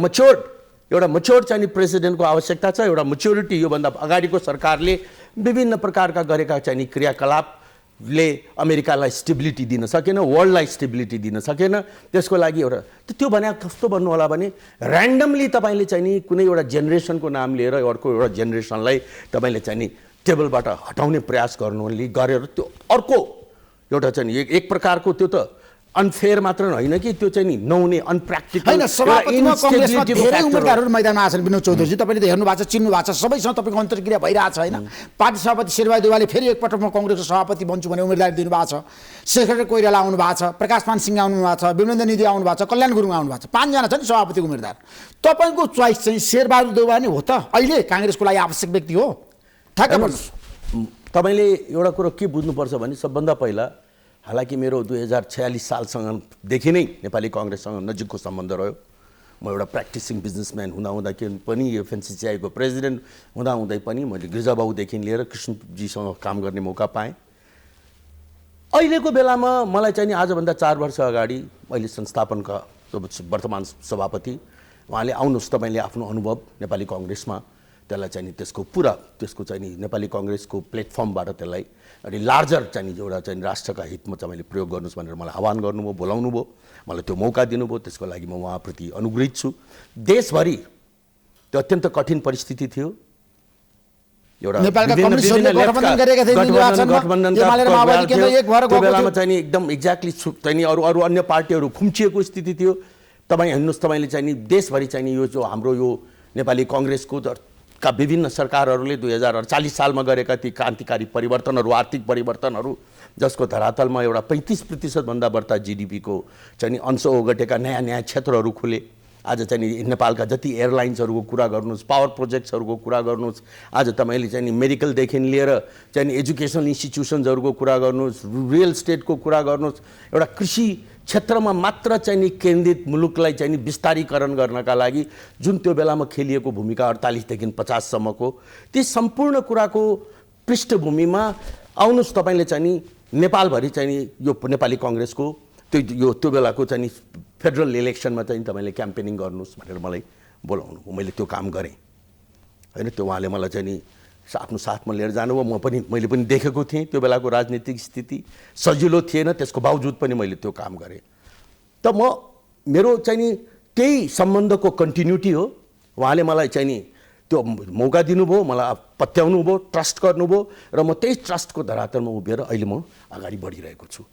मच्योर्ड चाहिँ नि प्रेसिडेन्टको आवश्यकता छ। एउटा मेच्योरिटी योभन्दा अगाडिको सरकारले विभिन्न प्रकारका गरेका चाहिँ नि क्रियाकलापले अमेरिकालाई स्टेबिलिटी दिन सकेन, वर्ल्डलाई स्टेबिलिटी दिन सकेन। त्यसको लागि एउटा त्यो भने कस्तो भन्नु होला भने ऱ्यान्डमली तपाईँले चाहिँ नि कुनै एउटा जेनेरेसनको नाम लिएर अर्को एउटा जेनेरेसनलाई तपाईँले चाहिँ नि टेबलबाट हटाउने प्रयास गरेर त्यो अर्को एउटा चाहिँ नि एक प्रकारको त्यो त अनफेयर मात्र होइन कि त्यो चाहिँ नि नहुने अनप्र्याक्टिकल होइन। सभापतिमा कङ्ग्रेसमा धेरै उम्मेदवारहरू मैदानमा आछन्। विनोद चौधरीजी तपाईँले त हेर्नु भएको छ, चिन्नु भएको छ, सबैसँग तपाईँको अन्तर्क्रिया भइरहेछ होइन? पार्टी सभापति शेरबहादुर देउवाले फेरि एकपटक म कङ्ग्रेसको सभापति बन्छु भने उम्मेदवारी दिनुभएको छ। शेखर कोइराला आउनु भएको छ, प्रकाशमान सिंह आउनु भएको छ, विमलेन्द्र निधि आउनु भएको छ, कल्याण गुरुङ आउनु भएको छ। 5 जना छ नि सभापति उम्मेदवार। तपाईँको चोइस चाहिँ शेरबहादुर देउवा नै हो त अहिले काङ्ग्रेसको लागि आवश्यक व्यक्ति हो? ठ्याक्कै भन्नुहोस्। तपाईँले एउटा कुरो के बुझ्नुपर्छ भने सबभन्दा पहिला हालाकि मेरो 2046 सालसँगदेखि नै नेपाली कङ्ग्रेससँग नजिकको सम्बन्ध रह्यो। म एउटा प्र्याक्टिसिङ बिजनेसम्यान हुँदाहुँदा पनि एफएनसिसिआईको प्रेसिडेन्ट हुँदाहुँदै पनि मैले गिरिजाबाबुदेखि लिएर कृष्णजीसँग काम गर्ने मौका पाएँ। अहिलेको बेलामा मलाई चाहिँ नि आजभन्दा 4 वर्ष अगाडि अहिले संस्थापनका वर्तमान सभापति उहाँले आउनुहोस् तपाईँले आफ्नो अनुभव नेपाली कङ्ग्रेसमा त्यसलाई चाहिँ नि त्यसको चाहिँ नि नेपाली कङ्ग्रेसको प्लेटफर्मबाट त्यसलाई अलि लार्जर चाहिँ नि एउटा चाहिँ राष्ट्रका हितमा तपाईँले प्रयोग गर्नुहोस् भनेर मलाई आह्वान गर्नुभयो, बोलाउनु भयो, मलाई त्यो मौका दिनुभयो। त्यसको लागि म उहाँप्रति अनुग्रहित छु। देशभरि त्यो अत्यन्त कठिन परिस्थिति थियो। एउटा गठबन्धनको बेलामा चाहिँ नि एकदम एक्ज्याक्टली चाहिँ नि अरू अन्य पार्टीहरू खुम्चिएको स्थिति थियो। तपाईँ हेर्नुहोस्, तपाईँले चाहिँ नि देशभरि चाहिँ नि यो जो हाम्रो यो नेपाली कङ्ग्रेसको का विभिन्न सरकारहरूले 2048 सालमा गरेका ती क्रान्तिकारी परिवर्तनहरू, आर्थिक परिवर्तनहरू जसको धरातलमा एउटा 35% भन्दा बढ्ता जिडिपीको चाहिँ अंश ओगटेका नयाँ क्षेत्रहरू खुले। आज चाहिँ नेपालका जति एयरलाइन्सहरूको कुरा गर्नुहोस्, पावर प्रोजेक्ट्सहरूको कुरा गर्नुहोस्, आज तपाईँले चाहिँ मेडिकलदेखि लिएर चाहिँ एजुकेसन इन्स्टिट्युसन्सहरूको कुरा गर्नुहोस्, रियल स्टेटको कुरा गर्नुहोस्, एउटा कृषि क्षेत्रमा मात्र चाहिँ केन्द्रित मुलुकलाई चाहिँ विस्तारीकरण गर्नका लागि जुन त्यो बेलामा खेलिएको भूमिका 48 देखि 50 सम्मको ती सम्पूर्ण कुराको पृष्ठभूमिमा आउनुहोस् तपाईँले चाहिँ नेपालभरि चाहिँ यो नेपाली कङ्ग्रेसको त्यो बेलाको चाहिँ फेडरल इलेक्सनमा चाहिँ तपाईँले क्याम्पेनिङ गर्नुहोस् भनेर मलाई बोलाउनु। मैले त्यो काम गरेँ होइन। त्यो उहाँले मलाई चाहिँ आफ्नो साथमा लिएर जानुभयो। मैले पनि देखेको थिएँ त्यो बेलाको राजनीतिक स्थिति सजिलो थिएन, त्यसको बावजुद पनि मैले त्यो काम गरेँ। त मेरो चाहिँ नि त्यही सम्बन्धको कन्टिन्युटी हो। उहाँले मलाई चाहिँ नि त्यो मौका दिनुभयो, मलाई पत्याउनु भयो, ट्रस्ट गर्नुभयो र म त्यही ट्रस्टको धरातलमा उभिएर अहिले म अगाडि बढिरहेको छु।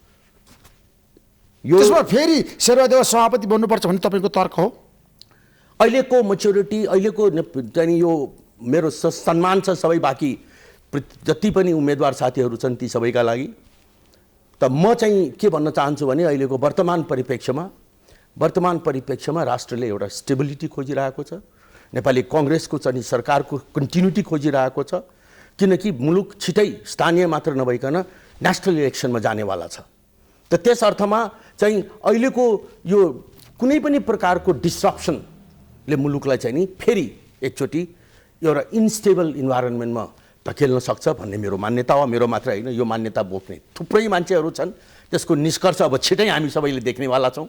यो त्यसमा फेरि शेरबहादेव सभापति बन्नुपर्छ भन्ने तपाईँको तर्क हो? अहिलेको मेच्योरिटी, अहिलेको चाहिँ यो मेरो सम्मान छ सबै बाँकी जति पनि उम्मेदवार साथीहरू छन् ती सबैका लागि। त म चाहिँ के भन्न चाहन्छु भने अहिलेको वर्तमान परिप्रेक्ष्यमा राष्ट्रले एउटा स्टेबिलिटी खोजिरहेको छ। नेपाली कांग्रेसको चाहिँ सरकारको कन्टिन्युटी खोजिरहेको छ, किनकि मुलुक छिटै स्थानीय मात्र नभइकन नेसनल इलेक्सनमा जानेवाला छ। त त्यस अर्थमा चाहिँ अहिलेको यो कुनै पनि प्रकारको डिस्ट्रप्सनले मुलुकलाई चाहिँ नि फेरि एकचोटि एउटा इन्स्टेबल इन्भाइरोन्मेन्टमा धकेल्न सक्छ भन्ने मेरो मान्यता हो। मेरो मात्र होइन, यो मान्यता बोक्ने थुप्रै मान्छेहरू छन्। त्यसको निष्कर्ष अब छिटै हामी सबैले देख्नेवाला छौँ।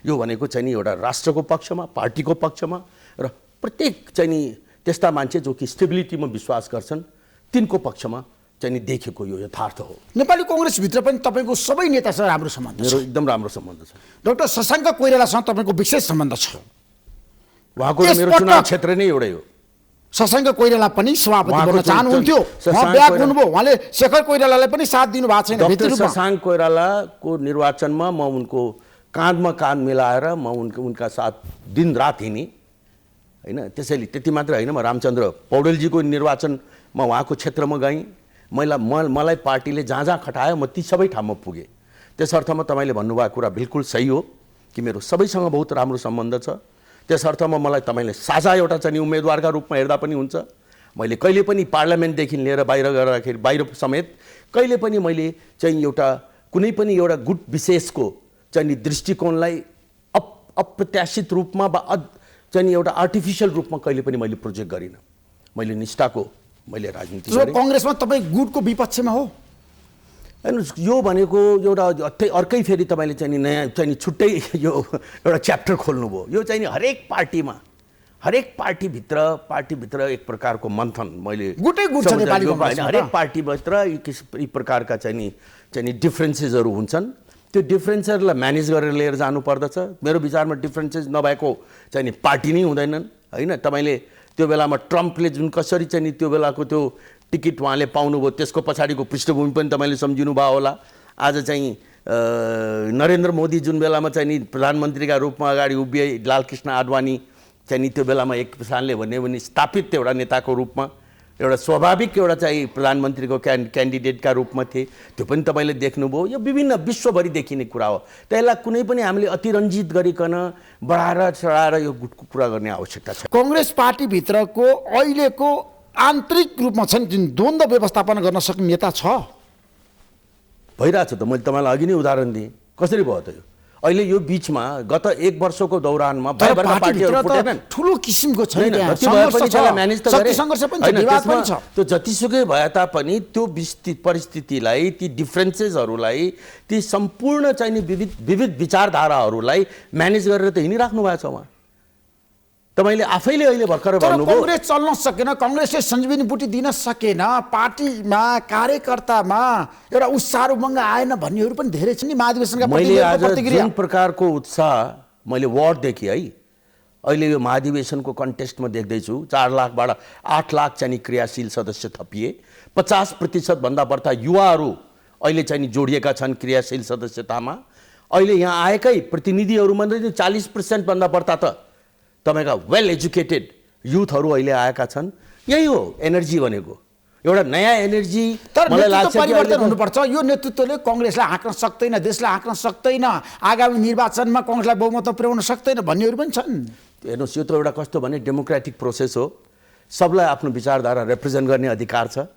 यो भनेको चाहिँ नि एउटा राष्ट्रको पक्षमा, पार्टीको पक्षमा र प्रत्येक चाहिँ नि त्यस्ता मान्छे जो कि स्टेबिलिटीमा विश्वास गर्छन् तिनको पक्षमा चाहिँ नि देखेको यो यथार्थ हो। नेपाली कांग्रेसभित्र पनि तपाईँको सबै नेतासँग राम्रो सम्बन्ध छ? मेरो एकदम राम्रो सम्बन्ध छ। डाक्टर शशाङ्क कोइरालासँग तपाईँको विशेष सम्बन्ध छ? उहाँको र मेरो चुनाव क्षेत्र नै एउटै हो। शशाङ्क कोइराला पनि सभापति बन्न चाहनुहुन्थ्यो, उहाँ ब्याक हुनुभयो, उहाँले शेखर कोइरालालाई पनि साथ दिनु भएको छैन। डाक्टर शशाङ्क कोइरालाको निर्वाचनमा म उनको काँधमा काँध मिलाएर म उनका साथ दिन रात हिँडेँ होइन। त्यसैले त्यति मात्र होइन, म रामचन्द्र पौडेलजीको निर्वाचनमा उहाँको क्षेत्रमा गएँ। मलाई पार्टीले जहाँ जहाँ खटायो म ती सबै ठाउँमा पुगेँ। त्यस अर्थमा तपाईँले भन्नुभएको कुरा बिल्कुल सही हो कि मेरो सबैसँग बहुत राम्रो सम्बन्ध छ। त्यस अर्थमा मलाई तपाईँले साझा एउटा चाहिँ उम्मेदवारका रूपमा हेर्दा पनि हुन्छ। मैले कहिले पनि पार्लियामेन्टदेखि लिएर बाहिर गर्दाखेरि बाहिर समेत कहिले पनि मैले चाहिँ एउटा कुनै पनि एउटा गुट विशेषको चाहिँ दृष्टिकोणलाई अप्रत्याशित रूपमा वा चाहिँ एउटा आर्टिफिसियल रूपमा कहिले पनि मैले प्रोजेक्ट गरिनँ। मैले निष्ठाको मैले राजनीति गरेँ। कांग्रेसमा तपाईँ गुटको विपक्षमा हो? हेर्नुहोस्, यो भनेको एउटा अर्कै फेरि तपाईँले चाहिँ नयाँ चाहिँ छुट्टै यो एउटा च्याप्टर खोल्नुभयो। यो चाहिँ हरेक पार्टीमा हरेक पार्टीभित्र एक प्रकारको मन्थन मैले गुटै गुट छ नेपाली कांग्रेसमा। हरेक पार्टीभित्र यी प्रकारका चाहिँ डिफ्रेन्सेसहरू हुन्छन्। त्यो डिफ्रेन्सेसहरूलाई म्यानेज गरेर लिएर जानु पर्दछ। मेरो विचारमा डिफ्रेन्सेस नभएको चाहिँ पार्टी नै हुँदैनन् होइन। तपाईँले त्यो बेलामा ट्रम्पले जुन कसरी चाहिँ त्यो बेलाको त्यो टिकट उहाँले पाउनुभयो त्यसको पछाडिको पृष्ठभूमि पनि तपाईँले सम्झिनु भयो होला। आज चाहिँ नरेन्द्र मोदी जुन बेलामा चाहिँ नि प्रधानमन्त्रीका रूपमा अगाडि उभिए, लालकृष्ण आडवाणी चाहिँ नि त्यो बेलामा एक किसानले भन्यो भने स्थापित एउटा नेताको रूपमा एउटा स्वाभाविक एउटा चाहिँ प्रधानमन्त्रीको क्यान्डिडेटका रूपमा थिए, त्यो पनि तपाईँले देख्नुभयो। यो विभिन्न विश्वभरि देखिने कुरा हो। त्यसलाई कुनै पनि हामीले अतिरञ्जित गरिकन बढाएर चढाएर यो गुटको कुरा गर्ने आवश्यकता छ। कांग्रेस पार्टीभित्रको अहिलेको आन्तरिक रूपमा छ नि जुन द्वन्द्व व्यवस्थापन गर्न सक्ने नेता छ? भइरहेछ त। मैले तपाईँलाई अघि नै उदाहरण दिएँ कसरी भयो त। यो अहिले यो बिचमा गत एक वर्षको दौरानमा ठुलो किसिमको छ, त्यो जतिसुकै भए तापनि त्यो परिस्थितिलाई, ती डिफ्रेन्सेसहरूलाई, ती सम्पूर्ण चाहिँ विविध विचारधाराहरूलाई म्यानेज गरेर त हिँडिराख्नु भएको छ उहाँ। तपाईँले आफैले अहिले भर्खर भन्नुभयो कांग्रेस चल्न सकेन, कांग्रेसले सञ्जीवनी बुटी दिन सकेन, पार्टीमा कार्यकर्तामा एउटा उत्साह उमङ्ग आएन भन्नेहरू पनि धेरै छन् नि महाधिवेशनका। मैले आज जुन प्रकारको उत्साह मैले वार्डदेखि है अहिले यो महाधिवेशनको कन्टेस्टमा देख्दैछु, 4 लाखबाट 8 लाख चाहिँ क्रियाशील सदस्य थपिए, 50% भन्दा बढ्ता युवाहरू अहिले चाहिँ जोडिएका छन् क्रियाशील सदस्यतामा। अहिले यहाँ आएकै प्रतिनिधिहरूमा 40% भन्दा बढ्ता त तपाईका वेल एजुकेटेड युथहरू अहिले आएका छन्। यही हो एनर्जी भनेको, एउटा नयाँ एनर्जी। मलाई लाग्छ परिवर्तन हुनुपर्छ। यो नेतृत्वले कांग्रेसलाई हाँक्न सक्दैन, देशलाई हाँक्न सक्दैन, आगामी निर्वाचनमा कांग्रेसलाई बहुमतमा पुर्याउन सक्दैन भन्नेहरू पनि छन्। हेर्नुहोस्, यो त एउटा कस्तो भने डेमोक्रेटिक प्रोसेस हो। सबलाई आफ्नो विचारधारा रिप्रेजेन्ट गर्ने अधिकार छ।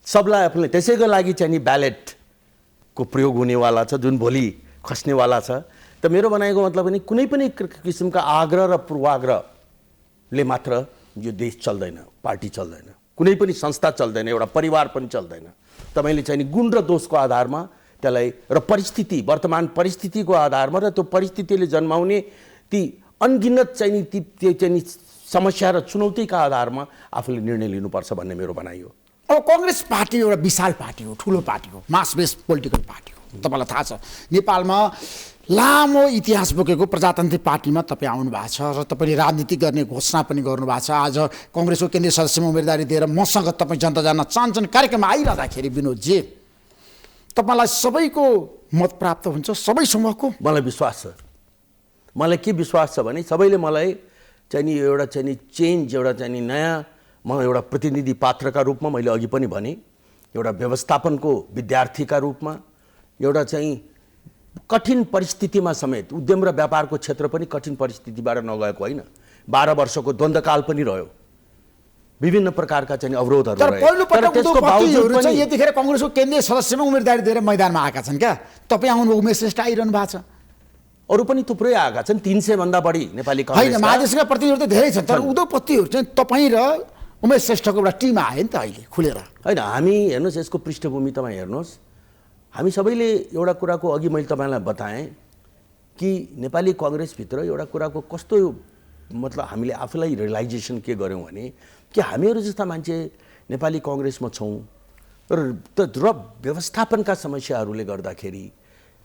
सबलाई आफ्नो त्यसैको लागि चाहिँ नि ब्यालेटको प्रयोग हुनेवाला छ जुन भोलि खस्नेवाला छ। त मेरो बनाएको मतलब पनि कुनै पनि किसिमका आग्रह र पूर्वाग्रहले मात्र यो देश चल्दैन, पार्टी चल्दैन, कुनै पनि संस्था चल्दैन, एउटा परिवार पनि चल्दैन। तपाईँले चाहिँ गुण र दोषको आधारमा त्यसलाई र परिस्थिति, वर्तमान परिस्थितिको आधारमा र त्यो परिस्थितिले जन्माउने ती अनगिनत चाहिँ ती समस्या र चुनौतीका आधारमा आफूले निर्णय लिनुपर्छ भन्ने मेरो भनाइ हो। अब कङ्ग्रेस पार्टी एउटा विशाल पार्टी हो, ठुलो पार्टी हो, मास बेस पोलिटिकल पार्टी हो। तपाईँलाई थाहा छ नेपालमा लामो इतिहास बोकेको प्रजातान्त्रिक पार्टीमा तपाईँ आउनु भएको छ र तपाईँले राजनीति गर्ने घोषणा पनि गर्नुभएको छ। आज कङ्ग्रेसको केन्द्रीय सदस्यमा उम्मेदवारी दिएर मसँग तपाईँ जनता जान्न चाहन्छन् कार्यक्रममा आइरहँदाखेरि विनोदजी तपाईँलाई सबैको मत प्राप्त हुन्छ, सबै समूहको? मलाई विश्वास छ। मलाई के विश्वास छ भने सबैले मलाई चाहिँ नि एउटा चाहिँ नि चेन्ज, एउटा चाहिँ नि नयाँ, म एउटा प्रतिनिधि पात्रका रूपमा मैले अघि पनि भने, एउटा व्यवस्थापनको विद्यार्थीका रूपमा, एउटा चाहिँ कठिन परिस्थितिमा समेत उद्यम र व्यापारको क्षेत्र पनि कठिन परिस्थितिबाट नगएको होइन। 12 वर्षको द्वन्द्वकाल पनि रह्यो, विभिन्न प्रकारका चाहिँ अवरोधहरू तर रहे। पहिलोपटक त्यसको बावजुद उद्योगपतिहरू चाहिँ पनि यतिखेर कङ्ग्रेसको केन्द्रीय सदस्यमा उम्मेदवारी दिएर मैदानमा आएका छन् क्या। तपाईँ आउनु उमेश श्रेष्ठ आइरहनु भएको छ, अरू पनि थुप्रै आएका छन्, 300 भन्दा बढी नेपाली होइन कांग्रेसका। महादेशका प्रतिनिधिहरू त धेरै छन्, तर उद्योगपतिहरू चाहिँ तपाईँ र उमेश श्रेष्ठको एउटा टिम आयो नि त अहिले खुलेर। होइन, हामी हेर्नुहोस् यसको पृष्ठभूमि तपाईँ हेर्नुहोस्, हामी सबैले एउटा कुराको अघि मैले तपाईँलाई बताएँ कि नेपाली कङ्ग्रेसभित्र एउटा कुराको कस्तो मतलब हामीले आफूलाई रियलाइजेसन के गर्यौँ भने कि हामीहरू जस्ता मान्छे नेपाली कङ्ग्रेसमा छौँ र व्यवस्थापनका समस्याहरूले गर्दाखेरि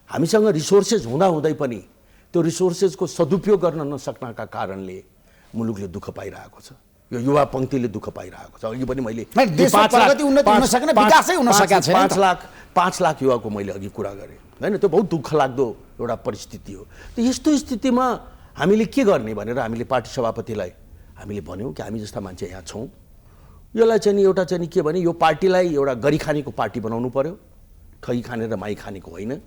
हामीसँग रिसोर्सेस हुँदाहुँदै पनि त्यो रिसोर्सेसको सदुपयोग गर्न नसक्नका कारणले मुलुकले दुःख पाइरहेको छ, यो युवा पङ्क्तिले दुःख पाइरहेको छ। अघि पनि मैले 5 लाख युवाको मैले अघि कुरा गरेँ होइन, त्यो बहुत दुःख लाग्दो एउटा परिस्थिति हो। त यस्तो स्थितिमा हामीले के गर्ने भनेर हामीले पार्टी सभापतिलाई हामीले भन्यौँ कि हामी जस्ता मान्छे यहाँ छौँ, यसलाई चाहिँ नि एउटा चाहिँ नि के भने यो पार्टीलाई एउटा गरी खानेको पार्टी बनाउनु पर्यो, खै खाने र माई खानेको होइन।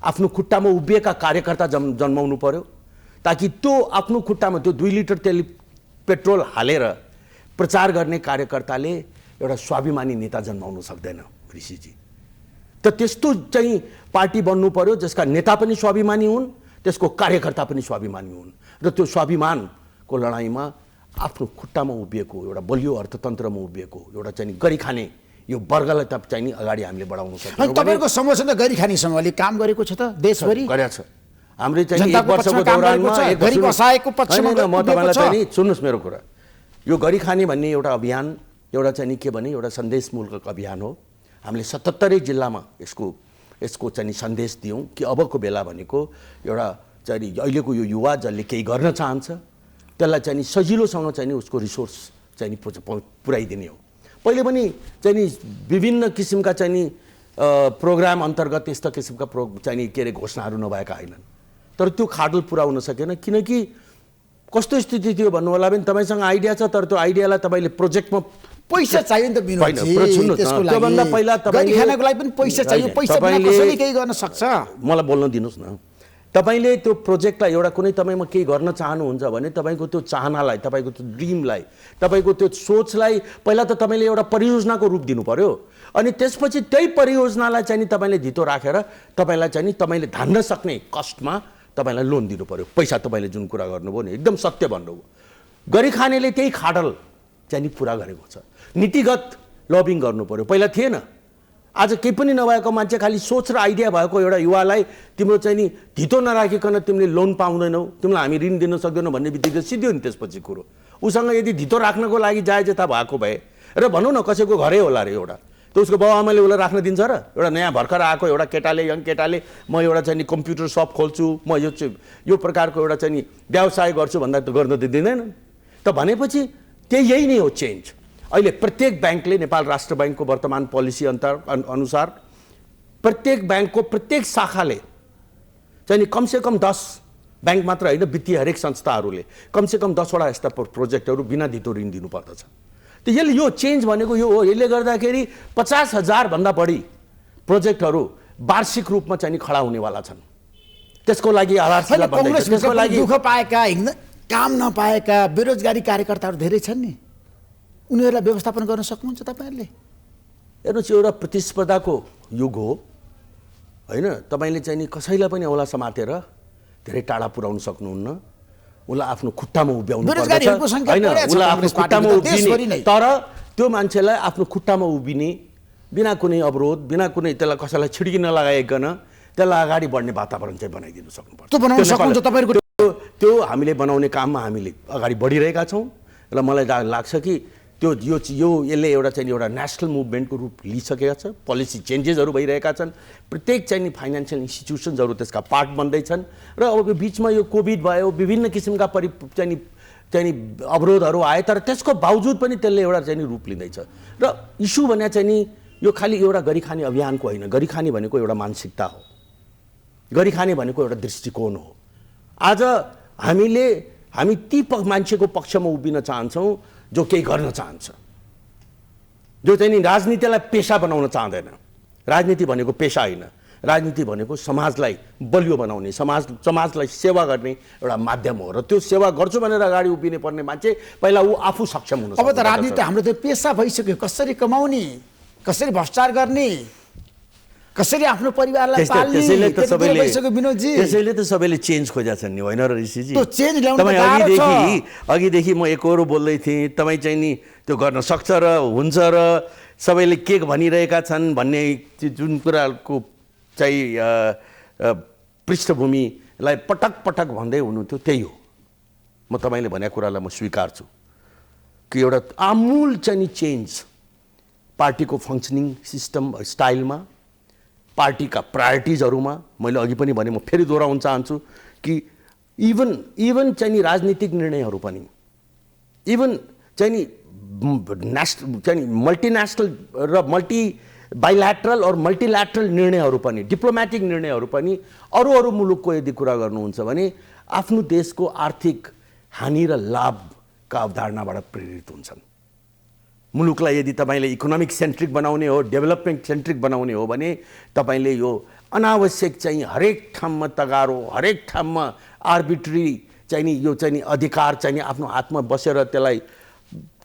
आफ्नो खुट्टामा उभिएका कार्यकर्ता जन्माउनु पर्यो, ताकि त्यो आफ्नो खुट्टामा त्यो 2 लिटर तेल पेट्रोल हालेर प्रचार गर्ने कार्यकर्ताले एउटा स्वाभिमानी नेता जन्माउनु सक्दैन ऋषिजी। त त्यस्तो चाहिँ पार्टी बन्नु पर्यो जसका नेता पनि स्वाभिमानी हुन्, त्यसको कार्यकर्ता पनि स्वाभिमानी हुन्, र त्यो स्वाभिमानको लडाइँमा आफ्नो खुट्टामा उभिएको एउटा बलियो अर्थतन्त्रमा उभिएको एउटा चाहिँ गरी खाने यो वर्गलाई त चाहिँ नि अगाडि हामीले बढाउन सक्छौँ। तपाईँको समूह त गरी खाने समूहले काम गरेको छ त देशभरि, गरेको छ। हाम्रो चाहिँ 1 वर्षको दौरानमा गरी बसाएको पक्षमा म तपाईँलाई चाहिँ नि सुन्नुहोस् मेरो कुरा, यो गरी खाने भन्ने एउटा अभियान एउटा चाहिँ नि के भने एउटा सन्देशमूलक अभियान हो। हामीले 77 जिल्लामा यसको चाहिँ नि सन्देश दियौँ कि अबको बेला भनेको एउटा चाहिँ नि अहिलेको यो युवा जसले केही गर्न चाहन्छ त्यसलाई चाहिँ नि सजिलोसँग चाहिँ नि उसको रिसोर्स चाहिँ नि पुर्याइदिने हो। पहिले पनि चाहिँ नि विभिन्न किसिमका चाहिँ नि प्रोग्राम अन्तर्गत यस्ता किसिमका चाहिँ नि के अरे घोषणाहरू नभएका होइनन्, तर त्यो खाडल पुरा हुन सकेन। किनकि कस्तो स्थिति थियो भन्नु होला भने तपाईँसँग आइडिया छ, तर त्यो आइडियालाई तपाईँले प्रोजेक्टमा पैसा चाहियो नि त विनोदजी, त्यसको लागि त्योभन्दा पहिला गरी खानको लागि पनि पैसा चाहियो, पैसा बिना कसैले केही गर्न सक्छ? मलाई बोल्न दिनुहोस् न। तपाईँले त्यो प्रोजेक्टलाई एउटा कुनै तपाईँमा केही गर्न चाहनुहुन्छ भने तपाईँको त्यो चाहनालाई, तपाईँको त्यो ड्रिमलाई, तपाईँको त्यो सोचलाई पहिला त तपाईँले एउटा परियोजनाको रूप दिनु पर्यो, अनि त्यसपछि त्यही परियोजनालाई चाहिँ नि तपाईँले धितो राखेर तपाईँलाई चाहिँ नि तपाईँले धान्न सक्ने कस्टमा तपाईँलाई लोन दिनु पर्यो। पैसा तपाईँले जुन कुरा गर्नुभयो नि एकदम सत्य भन्नुभयो, गरी खानेले त्यही खाडल चाहिँ नि पुरा गरेको छ। नीतिगत लबिङ गर्नु पर्यो, पहिला थिएन। आज केही पनि नभएको मान्छे खालि सोच र आइडिया भएको एउटा युवालाई तिम्रो चाहिँ नि धितो नराखिकन तिमीले लोन पाउँदैनौ, तिमीलाई हामी ऋण दिन सक्दैनौ भन्ने बित्तिकै सिद्धियो नि त्यसपछि कुरो। उसँग यदि धितो राख्नको लागि जायजता भएको भए र भनौँ न कसैको घरै होला रे एउटा, त उसको बाबुआमाले उसलाई राख्न दिन्छ र? एउटा नयाँ भर्खर आएको एउटा केटाले, यङ केटाले म एउटा चाहिँ नि कम्प्युटर सप खोल्छु, म यो प्रकारको एउटा चाहिँ नि व्यवसाय गर्छु भन्दा त गर्न दिँदैन। त भनेपछि यही नै हो चेन्ज। अहिले प्रत्येक ब्याङ्कले, नेपाल राष्ट्र ब्याङ्कको वर्तमान पोलिसी अनुसार प्रत्येक ब्याङ्कको प्रत्येक शाखाले चाहिँ नि कमसेकम 10 ब्याङ्क मात्र होइन, वित्तीय हरेक संस्थाहरूले कमसेकम 10वटा यस्ता प्रोजेक्टहरू बिना धितो ऋण दिनुपर्दछ। त यो चेन्ज भनेको यो हो। यसले गर्दाखेरि 50,000 भन्दा बढी प्रोजेक्टहरू वार्षिक रूपमा चाहिँ नि खडा हुनेवाला छन्। त्यसको लागि आधारशिला बन्दैछ। त्यसको लागि दुःख पाएका, काम नपाएका बेरोजगारी कार्यकर्ताहरू धेरै छन् नि, उनीहरूलाई व्यवस्थापन गर्न सक्नुहुन्छ तपाईँहरूले? हेर्नुहोस्, एउटा प्रतिस्पर्धाको युग हो होइन। तपाईँले चाहिँ नि कसैलाई पनि औला समातेर धेरै टाढा पुर्याउन सक्नुहुन्न। उसलाई आफ्नो खुट्टामा उभ्याउनु पर्छ होइन, उसलाई आफ्नो खुट्टामा उभिने, तर त्यो मान्छेलाई आफ्नो खुट्टामा उभिने बिना कुनै अवरोध, बिना कुनै त्यसलाई कसैलाई छिड्की नलगाइकन त्यसलाई अगाडि बढ्ने वातावरण चाहिँ बनाइदिनु सक्नुपर्छ। त्यो बनाउन सक्नुहुन्छ तपाईँहरूको? त्यो हामीले बनाउने काममा हामीले अगाडि बढिरहेका छौँ र मलाई लाग्छ कि त्यो यसले एउटा चाहिँ एउटा नेसनल मुभमेन्टको रूप लिइसकेका छ। पोलिसी चेन्जेसहरू भइरहेका छन्। प्रत्येक चाहिँ नि फाइनेन्सियल इन्स्टिट्युसन्सहरू त्यसका पार्ट बन्दैछन् र अब यो बिचमा यो कोभिड भयो, विभिन्न किसिमका चाहिँ अवरोधहरू आए, तर त्यसको बावजुद पनि त्यसले एउटा चाहिँ रूप लिँदैछ। र इस्यु भने चाहिँ नि यो खालि एउटा गरिखाने अभियानको होइन, गरिखाने भनेको एउटा मानसिकता हो, गरिखाने भनेको एउटा दृष्टिकोण हो। आज हामी ती मान्छेको पक्षमा उभिन चाहन्छौँ जो केही गर्न चाहन्छ, जो चाहिँ नि राजनीतिलाई पेसा बनाउन चाहँदैन। राजनीति भनेको पेसा होइन, राजनीति भनेको समाजलाई बलियो बनाउने, समाजलाई सेवा गर्ने एउटा माध्यम हो। र त्यो सेवा गर्छु भनेर अगाडि उभिने पर्ने मान्छे पहिला ऊ आफू सक्षम हुनु। अब त राजनीति हाम्रो त्यो पेसा भइसक्यो। कसरी कमाउने, कसरी भ्रष्टाचार गर्ने, कसरी आफ्नो परिवारलाई पाल्ने, त्यसैले त सबैले चेन्ज खोजेका छन् नि, होइन र ऋषिजी? त्यो चेन्ज ल्याउन अघिदेखि म एकहोरो बोल्दै थिएँ, तपाईँ चाहिँ नि त्यो गर्न सक्छ र हुन्छ र सबैले के भनिरहेका छन् भन्ने जुन कुराको चाहिँ पृष्ठभूमिलाई पटक पटक भन्दै हुनुहुन्थ्यो, त्यही हो। म तपाईँले भनेको कुरालाई म स्वीकार्छु कि एउटा आमूल चाहिँ नि चेन्ज पार्टीको फङ्सनिङ सिस्टम स्टाइलमा, पार्टीका प्रायोरिटिजहरूमा। मैले अघि पनि भने, म फेरि दोहोऱ्याउन चाहन्छु कि इभन चाहिँ नि राजनीतिक निर्णयहरू पनि, इभन चाहिँ नि मल्टिनेसनल र बाइल्याटरल और मल्टिल्याटरल निर्णयहरू पनि, डिप्लोमेटिक निर्णयहरू पनि अरू मुलुकको यदि कुरा गर्नुहुन्छ भने आफ्नो देशको आर्थिक हानि र लाभका अवधारणाबाट प्रेरित हुन्छन्। मुलुकलाई यदि तपाईँले इकोनोमिक सेन्ट्रिक बनाउने हो, डेभलपमेन्ट सेन्ट्रिक बनाउने हो भने तपाईँले यो अनावश्यक चाहिँ हरेक ठाउँमा तगारो, हरेक ठाउँमा आर्बिट्री चाहिँ नि यो चाहिँ नि अधिकार चाहिँ नि आफ्नो हातमा बसेर त्यसलाई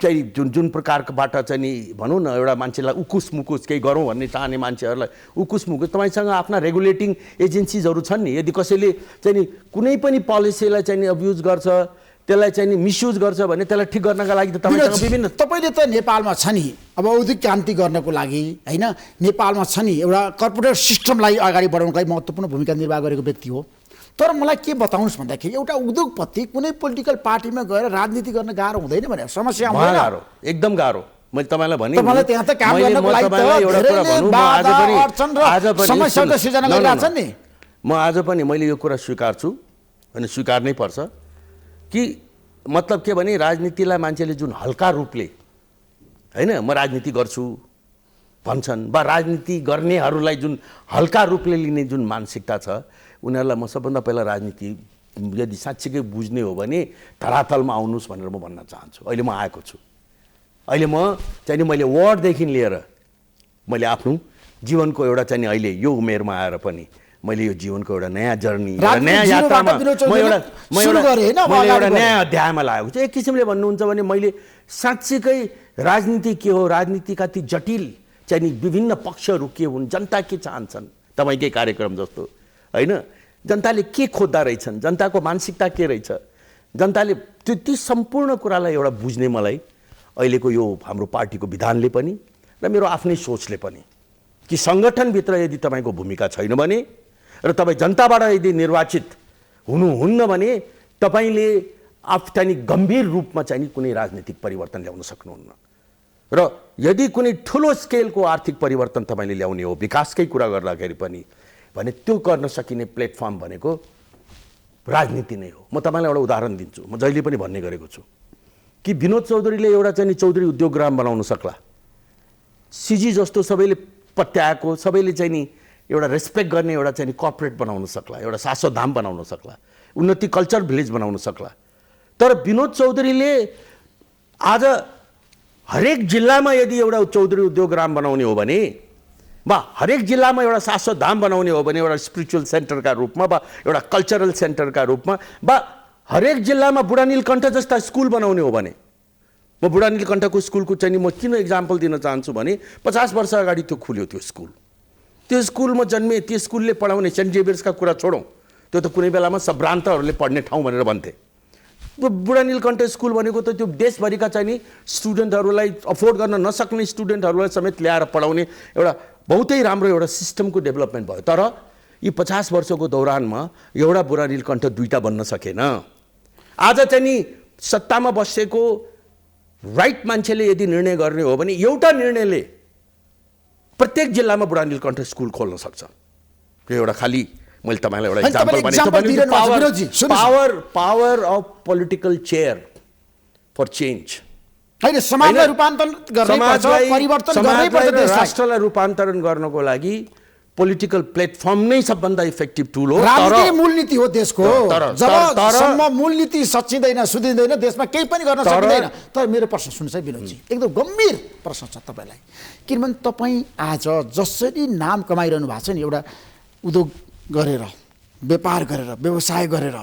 चाहिँ जुन प्रकारबाट चाहिँ नि भनौँ न एउटा मान्छेलाई उकुस मुकुस केही गरौँ भन्ने चाहने मान्छेहरूलाई उकुस मुकुस, तपाईँसँग आफ्ना रेगुलेटिङ एजेन्सिजहरू छन् नि। यदि कसैले चाहिँ नि कुनै पनि पोलिसीलाई चाहिँ नि अब्युज गर्छ, त्यसलाई चाहिँ नि मिसयुज गर्छ भने त्यसलाई ठिक गर्नका लागि त तपाईँसँग विभिन्न, तपाईँले त नेपालमा छ नि अब औद्योगिक क्रान्ति गर्नको लागि होइन, नेपालमा छ नि एउटा कर्पोरेट सिस्टमलाई अगाडि बढाउनको लागि महत्त्वपूर्ण भूमिका निर्वाह गरेको व्यक्ति हो। तर मलाई के बताउनुहोस् भन्दाखेरि एउटा उद्योगपति कुनै पोलिटिकल पार्टीमा गएर राजनीति गर्न गाह्रो हुँदैन भने समस्या हुँदैन? गाह्रो, एकदम गाह्रो। मैले तपाईँलाई भने तपाईँलाई त्यहाँ त काम गर्नको लागि समस्याको सृजना गरिरहेछन् नि। म आज पनि मैले यो कुरा स्वीकार्छु अनि स्वीकार्नै पर्छ कि मतलब के भने राजनीतिलाई मान्छेले जुन हल्का रूपले होइन म राजनीति गर्छु भन्छन्, वा राजनीति गर्नेहरूलाई जुन हल्का रूपले लिने जुन मानसिकता छ, उनीहरूलाई म सबभन्दा पहिला राजनीति यदि साँच्चीकै बुझ्ने हो भने धरातलमा आउनुहोस् भनेर म भन्न चाहन्छु। अहिले म आएको छु। अहिले म चाहिँ नि मैले वार्डदेखि लिएर मैले आफ्नो जीवनको एउटा चाहिँ अहिले यो उमेरमा आएर पनि मैले यो जीवनको एउटा नयाँ जर्नी, नयाँ यात्रामा म एउटा नयाँ अध्यायमा लागेको छु। एक किसिमले भन्नुहुन्छ भने मैले साँच्चीकै राजनीति के हो, राजनीतिका ती जटिल चाहिँ नि विभिन्न पक्षहरू के हुन्, जनता के चाहन्छन्, तपाईँकै कार्यक्रम जस्तो होइन, जनताले के खोज्दा रहेछन्, जनताको मानसिकता के रहेछ, जनताले ती सम्पूर्ण कुरालाई एउटा बुझ्ने मलाई अहिलेको यो हाम्रो पार्टीको विधानले पनि र मेरो आफ्नै सोचले पनि कि सङ्गठनभित्र यदि तपाईँको भूमिका छैन भने र तपाईँ जनताबाट यदि निर्वाचित हुनुहुन्न भने तपाईँले चाहिँ गम्भीर रूपमा चाहिँ कुनै राजनीतिक परिवर्तन ल्याउन सक्नुहुन्न। र यदि कुनै ठुलो स्केलको आर्थिक परिवर्तन तपाईँले ल्याउने हो विकासकै कुरा गर्दाखेरि पनि भने त्यो गर्न सकिने प्लेटफर्म भनेको राजनीति नै हो। म तपाईँलाई एउटा उदाहरण दिन्छु, म जहिले पनि भन्ने गरेको छु कि विनोद चौधरीले एउटा चाहिँ चौधरी उद्योगग्राम बनाउन सक्ला, सिजी जस्तो सबैले पत्याएको, सबैले चाहिँ नि एउटा रेस्पेक्ट गर्ने एउटा चाहिँ कर्पोरेट बनाउन सक्ला, एउटा शाश्वत धाम बनाउन सक्ला, उन्नति कल्चर भिलेज बनाउन सक्ला। तर विनोद चौधरीले आज हरेक जिल्लामा यदि एउटा चौधरी उद्योगग्राम बनाउने हो भने वा हरेक जिल्लामा एउटा शाश्वत धाम बनाउने हो भने एउटा स्पिरिचुअल सेन्टरका रूपमा वा एउटा कल्चरल सेन्टरका रूपमा वा हरेक जिल्लामा बुढा नीलकण्ठ जस्ता स्कुल बनाउने हो भने, म बुढा नीलकण्ठको स्कुलको चाहिँ म किन इक्जाम्पल दिन चाहन्छु भने 50 वर्ष अगाडि त्यो खुल्यो त्यो स्कुल। त्यो स्कुलमा जन्मे, त्यो स्कुलले पढाउने, सेन्ट जेभियर्सका कुरा छोडौँ, त्यो त कुनै बेलामा सभ्रान्तहरूले पढ्ने ठाउँ भनेर भन्थे। बुढा नीलकण्ठ स्कुल भनेको त त्यो देशभरिका चाहिँ नि स्टुडेन्टहरूलाई अफोर्ड गर्न नसक्ने स्टुडेन्टहरूलाई समेत ल्याएर पढाउने एउटा बहुतै राम्रो एउटा सिस्टमको डेभलपमेन्ट भयो। तर यी 50 वर्षको दौरानमा एउटा बुढा नीलकण्ठ दुईटा बन्न सकेन। आज चाहिँ नि सत्तामा बसेको राइट मान्छेले यदि निर्णय गर्ने हो भने एउटा निर्णयले प्रत्येक जिल्लामा बुढा नीलकण्ठ स्कुल खोल्न सक्छ। त्यो एउटा खालि मैले तपाईँलाई एउटा इक्जाम्पल भनेको power of political chair for change. होइन, समाजलाई रूपान्तरण गर्नुपर्छ, परिवर्तन गर्नुपर्छ देशलाई। राष्ट्रलाई रूपान्तरण गर्नको लागि पोलिटिकल प्लेटफर्म नै सबभन्दा इफेक्टिभ टुल हो। राजनीति मूलनीति हो देशको। जबसम्म मूलनीति सचिँदैन सुधिँदैन देशमा केही पनि गर्न सकिँदैन। तर मेरो प्रश्न सुन्नुहोस् है विनोदजी, एकदम गम्भीर प्रश्न छ तपाईँलाई। किनभने तपाईँ आज जसरी नाम कमाइरहनु भएको छ नि, एउटा उद्योग गरेर, व्यापार गरेर, व्यवसाय गरेर,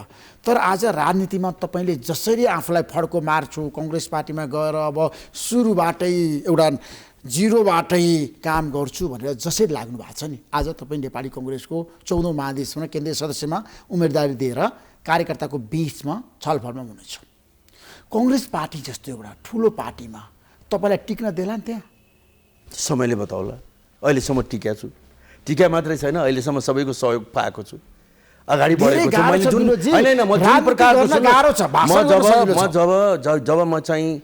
तर आज राजनीतिमा तपाईँले जसरी आफूलाई फड्को मार्छु, कङ्ग्रेस पार्टीमा गएर अब सुरुबाटै एउटा जिरोबाटै काम गर्छु भनेर जसरी लाग्नु भएको छ नि, आज तपाईँ नेपाली कङ्ग्रेसको 14औं महाधिवेशनमा केन्द्रीय सदस्यमा उम्मेदवारी दिएर कार्यकर्ताको बिचमा छलफलमा हुनुहुन्छ। कङ्ग्रेस पार्टी जस्तो एउटा ठुलो पार्टीमा तपाईँलाई टिक्न देला नि त्यहाँ? समयले बताउला। अहिलेसम्म टिक्या छु, टिक्या मात्रै छैन, अहिलेसम्म सबैको सहयोग पाएको छु, अगाडि बढेको छु। मैले जुन होइन म जुन प्रकारको जब म चाहिँ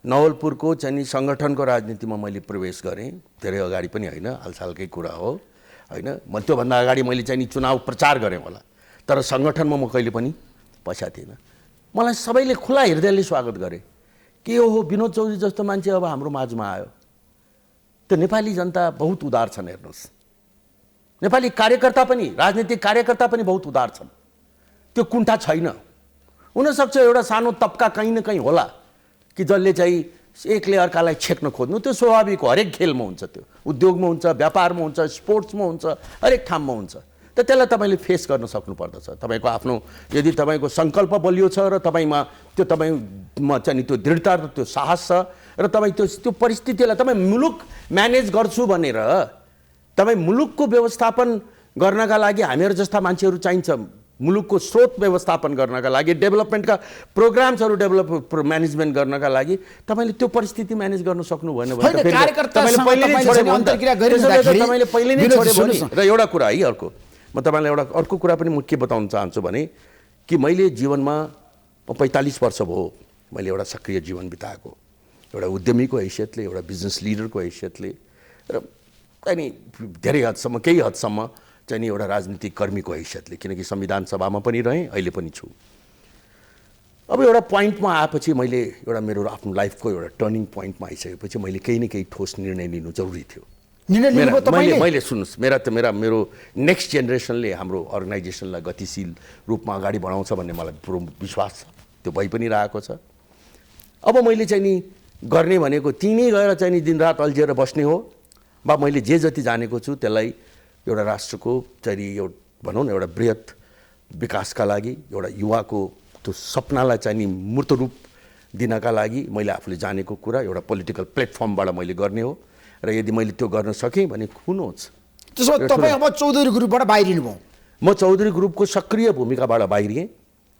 नवलपुरको चाहिँ सङ्गठनको राजनीतिमा मैले प्रवेश गरेँ, धेरै अगाडि पनि होइन, हालसालकै कुरा हो होइन। म त्योभन्दा अगाडि मैले चाहिँ चुनाव प्रचार गरेँ होला, तर सङ्गठनमा म कहिले पनि पैसा थिएन। मलाई सबैले खुला हृदयले स्वागत गरे कि हो विनोद चौधरी जस्तो मान्छे अब हाम्रो माझमा आयो। त्यो नेपाली जनता बहुत उदार छन्। हेर्नुहोस्, नेपाली कार्यकर्ता पनि, राजनीतिक कार्यकर्ता पनि बहुत उदार छन्। त्यो कुण्ठा छैन। हुनसक्छ एउटा सानो तबका कहीँ न कहीँ होला कि जसले चाहिँ एकले अर्कालाई छेक्न खोज्नु, त्यो स्वाभाविक हो, हरेक खेलमा हुन्छ, त्यो उद्योगमा हुन्छ, व्यापारमा हुन्छ, स्पोर्ट्समा हुन्छ, हरेक ठाउँमा हुन्छ। त त्यसलाई तपाईँले फेस गर्न सक्नुपर्दछ। तपाईँको आफ्नो यदि तपाईँको सङ्कल्प बलियो छ र तपाईँमा तपाईँमा चाहिँ त्यो दृढता र त्यो साहस छ र तपाईँ त्यो परिस्थितिलाई तपाईँ मुलुक म्यानेज गर्छु भनेर, तपाईँ मुलुकको व्यवस्थापन गर्नका लागि हामीहरू जस्ता मान्छेहरू चाहिन्छ। मुलुकको स्रोत व्यवस्थापन गर्नका लागि, डेभलपमेन्टका प्रोग्राम्सहरू म्यानेजमेन्ट गर्नका लागि तपाईँले त्यो परिस्थिति म्यानेज गर्न सक्नु भएन भने तपाईँले पहिले नै छोड्यो नि। र एउटा कुरा है, अर्को म तपाईँलाई एउटा अर्को कुरा पनि म के बताउन चाहन्छु भने कि मैले जीवनमा 45 वर्ष भयो मैले एउटा सक्रिय जीवन बिताएको, एउटा उद्यमीको हैसियतले, एउटा बिजनेस लिडरको हैसियतले, र अनि धेरै हदसम्म, केही हदसम्म चाहिँ नि एउटा राजनीतिक कर्मीको हैसियतले, किनकि संविधान सभामा पनि रहेँ, अहिले पनि छु। अब एउटा पोइन्टमा आएपछि मैले एउटा मेरो आफ्नो लाइफको एउटा टर्निङ पोइन्टमा आइसकेपछि मैले केही न केही ठोस निर्णय लिनु जरुरी थियो। मैले सुन्नुहोस्, मेरो नेक्स्ट जेनेरेसनले हाम्रो अर्गनाइजेसनलाई गतिशील रूपमा अगाडि बढाउँछ भन्ने मलाई पुरो विश्वास छ, त्यो भइ पनि रहेको छ। अब मैले चाहिँ नि गर्ने भनेको तिनै गएर चाहिँ नि दिनरात अल्झिएर बस्ने हो, वा मैले जे जति जानेको छु त्यसलाई एउटा राष्ट्रको चाहिँ एउटा भनौँ न एउटा बृहत विकासका लागि, एउटा युवाको त्यो सपनालाई चाहिँ नि मूर्त रूप दिनका लागि मैले आफूले जानेको कुरा एउटा पोलिटिकल प्लेटफर्मबाट मैले गर्ने हो। र यदि मैले त्यो गर्न सकेँ भने खुनोस्। त्यसो तपाईँ अब चौधरी ग्रुपबाट बाहिरिनु भयो? म चौधरी ग्रुपको सक्रिय भूमिकाबाट बाहिरिएँ।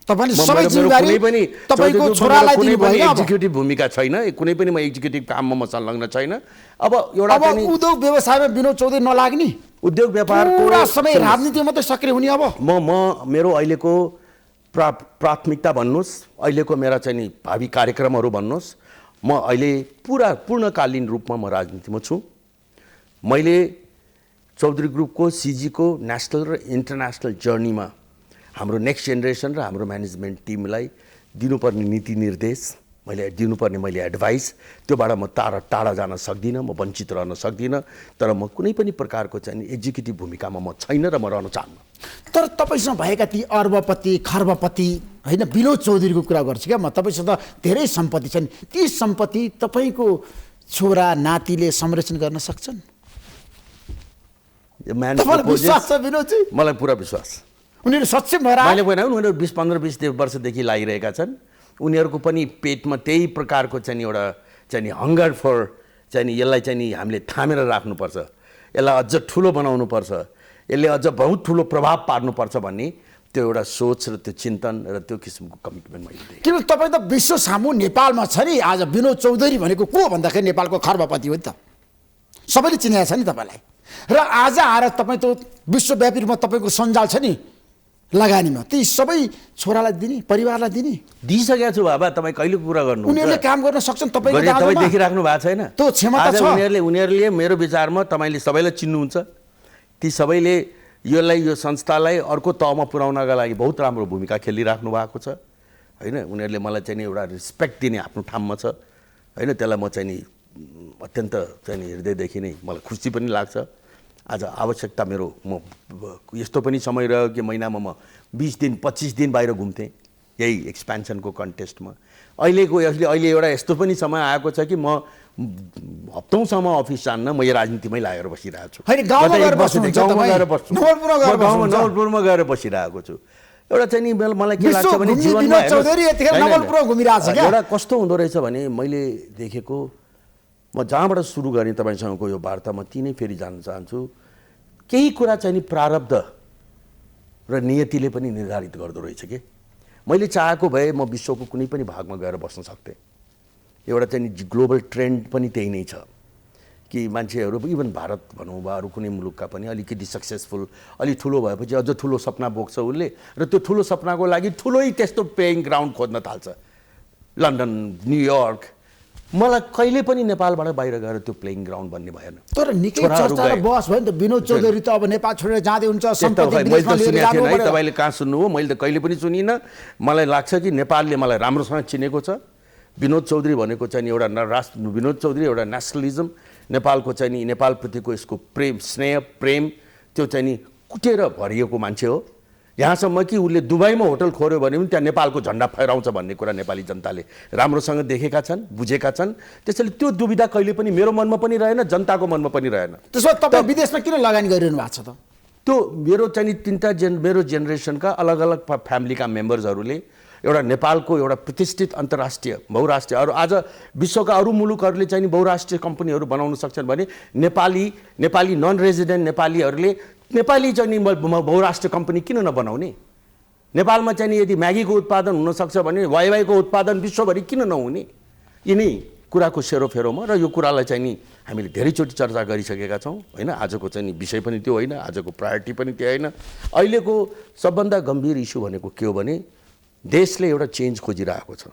तपाईले सबै जिम्मेवारी तपाईको छोरालाई दिनु भयो। एक्जिक्युटिभ भूमिका छैन, कुनै पनि म एक्जिक्युटिभ काममा म संलग्न छैन। अब एउटा उद्योग व्यवसायमा विनोद चौधरी नलाग्ने, उद्योग व्यापारको पुरा समय राजनीतिमा मात्रै सक्रिय हुने। अब मेरो अहिलेको प्राथमिकता भन्नुहोस्, अहिलेको मेरा चाहिँ नि भावी कार्यक्रमहरू भन्नुहोस्, म अहिले पूर्णकालीन रूपमा म राजनीतिमा छु। मैले चौधरी ग्रुपको सिजीको नेसनल र इन्टरनेसनल जर्नीमा हाम्रो नेक्स्ट जेनेरेसन र हाम्रो म्यानेजमेन्ट टिमलाई दिनुपर्ने नीति निर्देश, मैले एडभाइस, त्योबाट म टाढा जान सक्दिनँ, म वञ्चित रहन सक्दिनँ। तर म कुनै पनि प्रकारको चाहिँ एक्जिक्युटिभ भूमिकामा म छैन र म रहन चाहन्न। तर तपाईँसँग भएका ती अर्बपति खर्बपति होइन, विनोद चौधरीको कुरा गर्छु क्या म, तपाईँसँग धेरै सम्पत्ति छन्, ती सम्पत्ति तपाईँको छोरा नातिले संरक्षण गर्न सक्छन्? विश्वास छ विनोदजी? मलाई पुरा विश्वास। उनीहरू सक्षम भएर मैले भने उनीहरू 15-20 वर्षदेखि लागिरहेका छन्। उनीहरूको पनि पेटमा त्यही प्रकारको चाहिँ एउटा चाहिँ हङ्गर फर चाहिँ यसलाई चाहिँ हामीले थामेर राख्नुपर्छ, यसलाई अझ ठुलो बनाउनुपर्छ, यसले अझ बहुत ठुलो प्रभाव पार्नुपर्छ भन्ने त्यो एउटा सोच र त्यो चिन्तन र त्यो किसिमको कमिटमेन्ट मैले दिएँ। किन तपाईँ त विश्व सामु नेपालमा छ नि आज विनोद चौधरी भनेको को भन्दाखेरि नेपालको खर्बपति हो नि त, सबैले चिनेको छ नि तपाईँलाई। र आज आएर तपाईँ त विश्वव्यापी रूपमा तपाईँको सञ्जाल छ नि, लगानीमा ती सबै छोरालाई दिने, परिवारलाई दिने? दिइसकेको छु बाबा, तपाईँ कहिले कुरा गर्नुहुन्छ? उनीहरूले काम गर्न सक्छन् तपाईँको तपाईँ दाँजोमा? देखिराख्नु भएको छैन? त्यो क्षमता आज छ। उनीहरूले मेरो विचारमा तपाईँले सबैलाई चिन्नुहुन्छ, ती सबैले यो संस्थालाई अर्को तहमा पुर्याउनका लागि बहुत राम्रो भूमिका खेलिराख्नु भएको छ होइन। उनीहरूले मलाई चाहिँ नि एउटा रिस्पेक्ट दिने आफ्नो ठाउँमा छ होइन। त्यसलाई म चाहिँ नि अत्यन्त चाहिँ नि हृदयदेखि नै मलाई खुसी पनि लाग्छ। आज आवश्यकता मेरो म यस्तो पनि समय रह्यो कि महिनामा म 20 दिन 25 दिन बाहिर घुम्थेँ यही एक्सपेन्सनको कन्टेस्टमा। अहिले एउटा यस्तो पनि समय आएको छ कि म हप्तौँसम्म अफिस जान्न, म यो राजनीतिमै लागेर बसिरहेको छु। होइन, गाउँमा गएर बस्नुहुन्छ गाउँमा गएर तपाईँ? बस्छु, नवलपुरमा गएर नवलपुरमा गएर बसिरहेको छु। एउटा चाहिँ नि मलाई के लाग्छ भने जीवनमा विनोद चौधरी यतिखेर नवलपुरमा घुमिरहेछ क्या? एउटा कस्तो हुँदो रहेछ भने मैले देखेको, म जहाँबाट सुरु गरेँ तपाईँसँगको यो वार्ता म ती नै फेरि जान्न चाहन्छु। केही कुरा चाहिँ नि प्रारब्ध र नियतिले पनि निर्धारित गर्दो रहेछ कि मैले चाहेको भए म विश्वको कुनै पनि भागमा गएर बस्न सक्थेँ। एउटा चाहिँ नि ग्लोबल ट्रेन्ड पनि त्यही नै छ कि मान्छेहरू इभन भारत भनौँ वा अरू कुनै मुलुकका पनि अलिकति सक्सेसफुल अलि ठुलो भएपछि अझ ठुलो सपना बोक्छ उसले, र त्यो ठुलो सपनाको लागि ठुलै त्यस्तो पेइङ ग्राउन्ड खोज्न थाल्छ। London, New York. मलाई कहिले पनि नेपालबाट बाहिर गएर त्यो प्लेइङ ग्राउन्ड भन्ने भएन। तर निकै चर्चा र बहस भयो नि त। विनोद चौधरी त अब नेपाल छोडेर जाँदै हुन्छ, सम्पत्ति मैले विदेशमा त लिएर सुनेको थिएन है, जानु तपाईँले कहाँ सुन्नुभयो? मैले त कहिले पनि सुनिनँ। मलाई लाग्छ कि नेपालले मलाई राम्रोसँग चिनेको छ। विनोद चौधरी भनेको चाहिँ एउटा विनोद चौधरी एउटा नेसनलिजम, नेपालको चाहिँ नि नेपालप्रतिको यसको प्रेम, स्नेह, प्रेम त्यो चाहिँ नि कुटेर भरिएको मान्छे हो। यहाँसम्म कि उसले दुबईमा होटल खोर्यो भने पनि त्यहाँ नेपालको झन्डा फहराउँछ भन्ने कुरा नेपाली जनताले राम्रोसँग देखेका छन्, बुझेका छन्। त्यसैले त्यो दुविधा कहिले पनि मेरो मनमा पनि रहेन, जनताको मनमा पनि रहेन। त्यसो भए तपाईँ विदेशमा किन लगानी गरिरहनु भएको छ त? त्यो मेरो चाहिँ नि मेरो जेनेरेसनका अलग अलग फ्यामिलीका मेम्बर्सहरूले एउटा नेपालको एउटा प्रतिष्ठित अन्तर्राष्ट्रिय बहुराष्ट्रिय आज विश्वका अरू मुलुकहरूले चाहिँ नि बहुराष्ट्रिय कम्पनीहरू बनाउन सक्छन् भने नेपाली नन रेजिडेन्ट नेपालीहरूले नेपाली चाहिँ नि बहुराष्ट्रिय कम्पनी किन नबनाउने? नेपालमा चाहिँ नि यदि म्यागीको उत्पादन हुनसक्छ भने वाइवाईको उत्पादन विश्वभरि किन नहुने? यिनै कुराको सेरोफेरोमा र यो कुरालाई चाहिँ नि हामीले धेरैचोटि चर्चा गरिसकेका छौँ होइन। आजको चाहिँ नि विषय पनि त्यो होइन, आजको प्रायोरिटी पनि त्यो होइन। अहिलेको सबभन्दा गम्भीर इस्यु भनेको के हो भने देशले एउटा चेन्ज खोजिरहेको छ।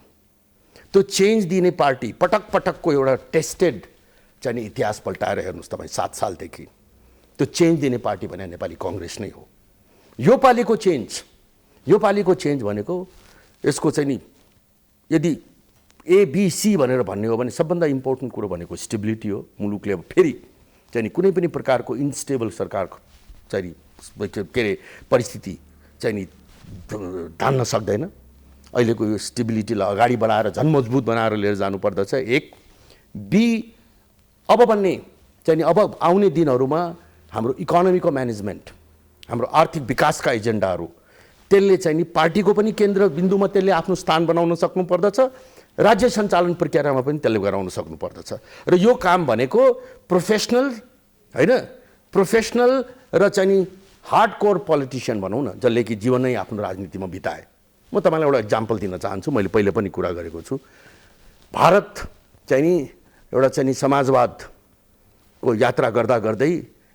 त्यो चेन्ज दिने पार्टी पटक पटकको एउटा टेस्टेड चाहिँ नि इतिहास पल्टाएर हेर्नुहोस् तपाईँ 7 सालदेखि त्यो चेन्ज दिने पार्टी भने नेपाली कङ्ग्रेस नै हो। यो पालिको चेन्ज भनेको यसको चाहिँ नि यदि एबिसी भनेर भन्ने हो भने सबभन्दा इम्पोर्टेन्ट कुरो भनेको स्टेबिलिटी हो। मुलुकले अब फेरि चाहिँ नि कुनै पनि प्रकारको इन्स्टेबल सरकार चाहिँ नि के अरे परिस्थिति चाहिँ नि धान्न सक्दैन। अहिलेको यो स्टेबिलिटीलाई अगाडि बढाएर झन् मजबुत बनाएर लिएर जानुपर्दछ। एक बी अब भन्ने चाहिँ नि अब आउने दिनहरूमा हाम्रो इकोनोमीको म्यानेजमेन्ट, हाम्रो आर्थिक विकासका एजेन्डाहरू त्यसले चाहिँ नि पार्टीको पनि केन्द्र बिन्दुमा त्यसले आफ्नो स्थान बनाउन सक्नुपर्दछ, राज्य सञ्चालन प्रक्रियामा पनि त्यसले गराउन सक्नुपर्दछ। र यो काम भनेको प्रोफेसनल होइन, प्रोफेसनल र चाहिँ नि हार्डकोर पोलिटिसियन भनौँ न, जसले कि जीवनै आफ्नो राजनीतिमा बिताए। म तपाईँलाई एउटा इक्जाम्पल दिन चाहन्छु, मैले पहिले पनि कुरा गरेको छु। भारत चाहिँ नि एउटा चाहिँ नि समाजवादको यात्रा गर्दा गर्दै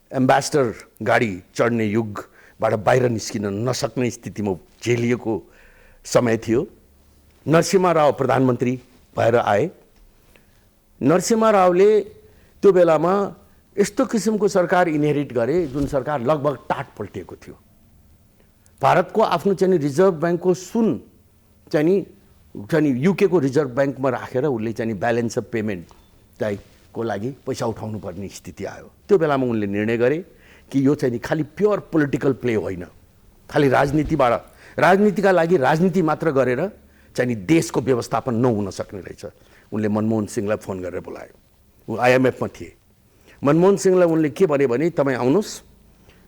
एम्बेसडर गाडी चढ्ने युगबाट बाहिर निस्किन नसक्ने स्थितिमा झेलिएको समय थियो। नरसिम्हा राव प्रधानमन्त्री भएर आए। नरसिम्हा रावले त्यो बेलामा यस्तो किसिमको सरकार इनहेरिट गरे जुन सरकार लगभग टाट पल्टिएको थियो। भारतको आफ्नो चाहिँ नि रिजर्भ ब्याङ्कको सुन चाहिँ नि युकेको रिजर्भ ब्याङ्कमा राखेर उसले चाहिँ नि ब्यालेन्स अफ पेमेन्ट चाहिँ को लागि पैसा उठाउनु पर्ने स्थिति आयो। त्यो बेलामा उनले निर्णय गरे कि यो चाहिँ नि खालि प्योर पोलिटिकल प्ले होइन, खालि राजनीतिका लागि राजनीति मात्र गरेर चाहिँ नि देशको व्यवस्थापन नहुन सक्ने रहेछ। उनले मनमोहन सिंहलाई फोन गरेर बोलाए। ऊ आइएमएफमा थिए। मनमोहन सिंहलाई उनले के भने तपाईँ आउनुहोस्,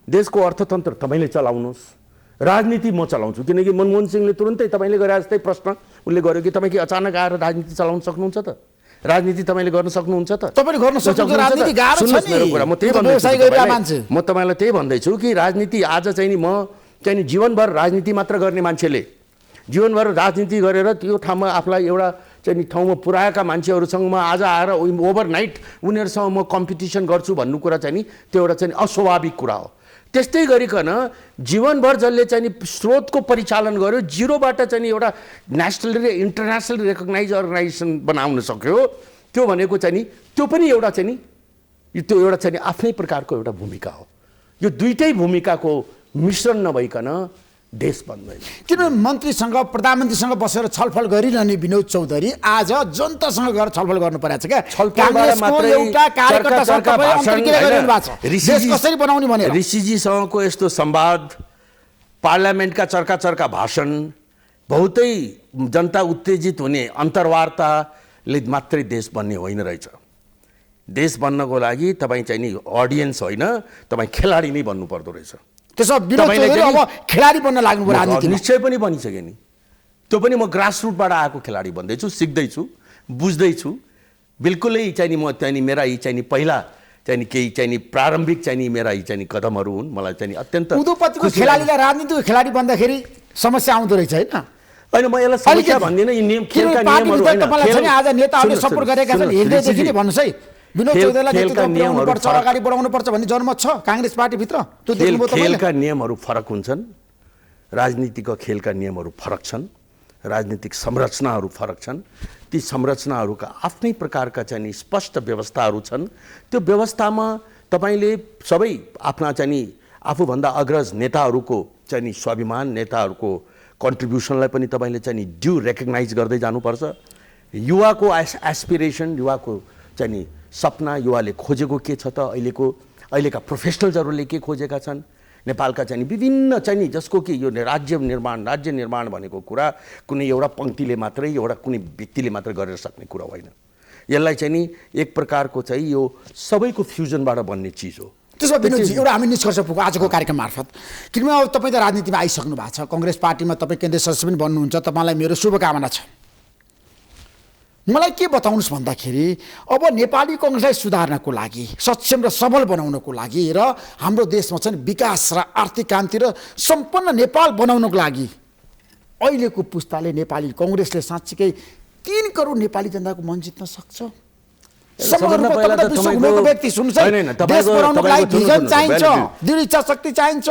देशको अर्थतन्त्र तपाईँले चलाउनुहोस्, राजनीति म चलाउँछु। किनकि मनमोहन सिंहले तुरुन्तै तपाईँले गरे जस्तै प्रश्न उसले गर्यो कि तपाईँ के अचानक आएर राजनीति चलाउन सक्नुहुन्छ त? राजनीति तपाईँले गर्न सक्नुहुन्छ त? तपाईँले गर्न सक्नुहुन्छ? राजनीति गाह्रो छ नि। मेरो कुरा म तपाईँलाई त्यही भन्दैछु कि राजनीति आज चाहिँ नि म चाहिँ नि जीवनभर राजनीति मात्र गर्ने मान्छेले जीवनभर राजनीति गरेर त्यो ठाउँमा आफूलाई एउटा चाहिँ नि ठाउँमा पुर्याएका मान्छेहरूसँग म आज आएर ओभरनाइट उनीहरूसँग म कम्पिटिसन गर्छु भन्नु कुरा चाहिँ नि त्यो एउटा चाहिँ अस्वाभाविक कुरा हो। त्यस्तै गरिकन जीवनभर जसले चाहिँ नि स्रोतको परिचालन गर्यो, जिरोबाट चाहिँ नि एउटा नेसनल र इन्टरनेसनल रेकग्नाइज अर्गनाइजेसन बनाउन सक्यो, त्यो भनेको चाहिँ नि त्यो पनि एउटा चाहिँ नि त्यो एउटा चाहिँ नि आफ्नै प्रकारको एउटा भूमिका हो। यो दुईटै भूमिकाको मिश्रण नभइकन देश बन्दैन। किनभने मन्त्रीसँग प्रधानमन्त्रीसँग बसेर छलफल गरिरहने विनोद चौधरी आज जनतासँग गएर छलफल गर्नु परेको छ क्या। एउटा कार्यकर्तासँग तपाईँ अन्तर्क्रिया गरिरहनु भएको छ, देश कसरी बनाउने भनेर। ऋषिजीसँगको यस्तो संवाद, पार्लियामेन्टका चर्का भाषण, बहुतै जनता उत्तेजित हुने अन्तर्वार्ताले मात्रै देश बन्ने होइन रहेछ। देश बन्नको लागि तपाईँ चाहिँ नि अडियन्स होइन, तपाईँ खेलाडी नै बन्नु पर्दो रहेछ। त्यसो विनोद चौधरी अब खेलाडी बन्न लाग्नु पर्यो राजनीतिमा। निश्चय पनि बनिसक्यो नि, त्यो पनि म ग्रासरुटबाट आएको खेलाडी बन्दैछु, सिक्दैछु, बुझ्दैछु। बिल्कुलै चाहिँ नि म चाहिँ नि मेरा यी चाहिँ नि पहिला चाहिँ नि केही चाहिँ नि प्रारम्भिक चाहिँ नि मेरा यी चाहिँ नि कदमहरू हुन्। मलाई चाहिँ नि अत्यन्त उद्योगपतिको खेलाडीलाई राजनीतिको खेलाडी बन्दाखेरि समस्या आउँदो रहेछ होइन? होइन, म यसलाई समस्या भन्दिनँ, यी नियम खेलका नियमहरू होइन। आज नेताहरूले सपोर्ट गरेका छन्, हेर्दैदेखि नै भन्नुहोस् है, विनोद चौधरीलाई नेतृत्व पुर्याउनुपर्छ, अगाडि बढाउनुपर्छ भन्ने जनमत छ काङ्ग्रेस पार्टीभित्र? त्यो देख्नुभयो तपाईँले? खेलका नियमहरू फरक हुन्छन्, राजनीतिको खेलका नियमहरू फरक छन्, राजनीतिक संरचनाहरू फरक छन्। ती संरचनाहरूका आफ्नै प्रकारका चाहिँ नि स्पष्ट व्यवस्थाहरू छन्। त्यो व्यवस्थामा तपाईँले सबै आफ्ना चाहिँ नि आफूभन्दा अग्रज नेताहरूको चाहिँ नि स्वाभिमान, नेताहरूको कन्ट्रिब्युसनलाई पनि तपाईँले चाहिँ नि ड्यू रेकग्नाइज गर्दै जानुपर्छ। युवाको एस्पिरेसन, युवाको चाहिँ नि सपना, युवाले खोजेको के छ त, अहिलेका प्रोफेसनल्सहरूले के खोजेका छन्, नेपालका चाहिँ विभिन्न चाहिँ नि जसको कि यो राज्य निर्माण भनेको कुरा कुनै एउटा पङ्क्तिले मात्रै, एउटा कुनै व्यक्तिले मात्रै गरेर सक्ने कुरा होइन। यसलाई चाहिँ नि एक प्रकारको चाहिँ यो सबैको फ्युजनबाट बन्ने चिज हो। त्यसो भए विनोदजी एउटा हामी निष्कर्ष पुग्यो आजको कार्यक्रम मार्फत। किनभने अब तपाईँ त राजनीतिमा आइसक्नु भएको छ, कङ्ग्रेस पार्टीमा तपाईँ केन्द्रीय सदस्य पनि बन्नुहुन्छ, तपाईँलाई मेरो शुभकामना छ। मलाई के बताउनुहोस् भन्दाखेरि अब नेपाली कङ्ग्रेसलाई सुधार्नको लागि, सक्षम र सबल बनाउनको लागि र हाम्रो देशमा चाहिँ विकास र आर्थिक क्रान्ति र सम्पन्न नेपाल बनाउनको लागि अहिलेको पुस्ताले नेपाली कङ्ग्रेसले साँच्चीकै 3 करोड नेपाली जनताको मन जित्न सक्छ? व्यक्ति सुन्नुहोस् है, देश बनाउनको लागि भिजन चाहिन्छ, दृढ इच्छा शक्ति चाहिन्छ,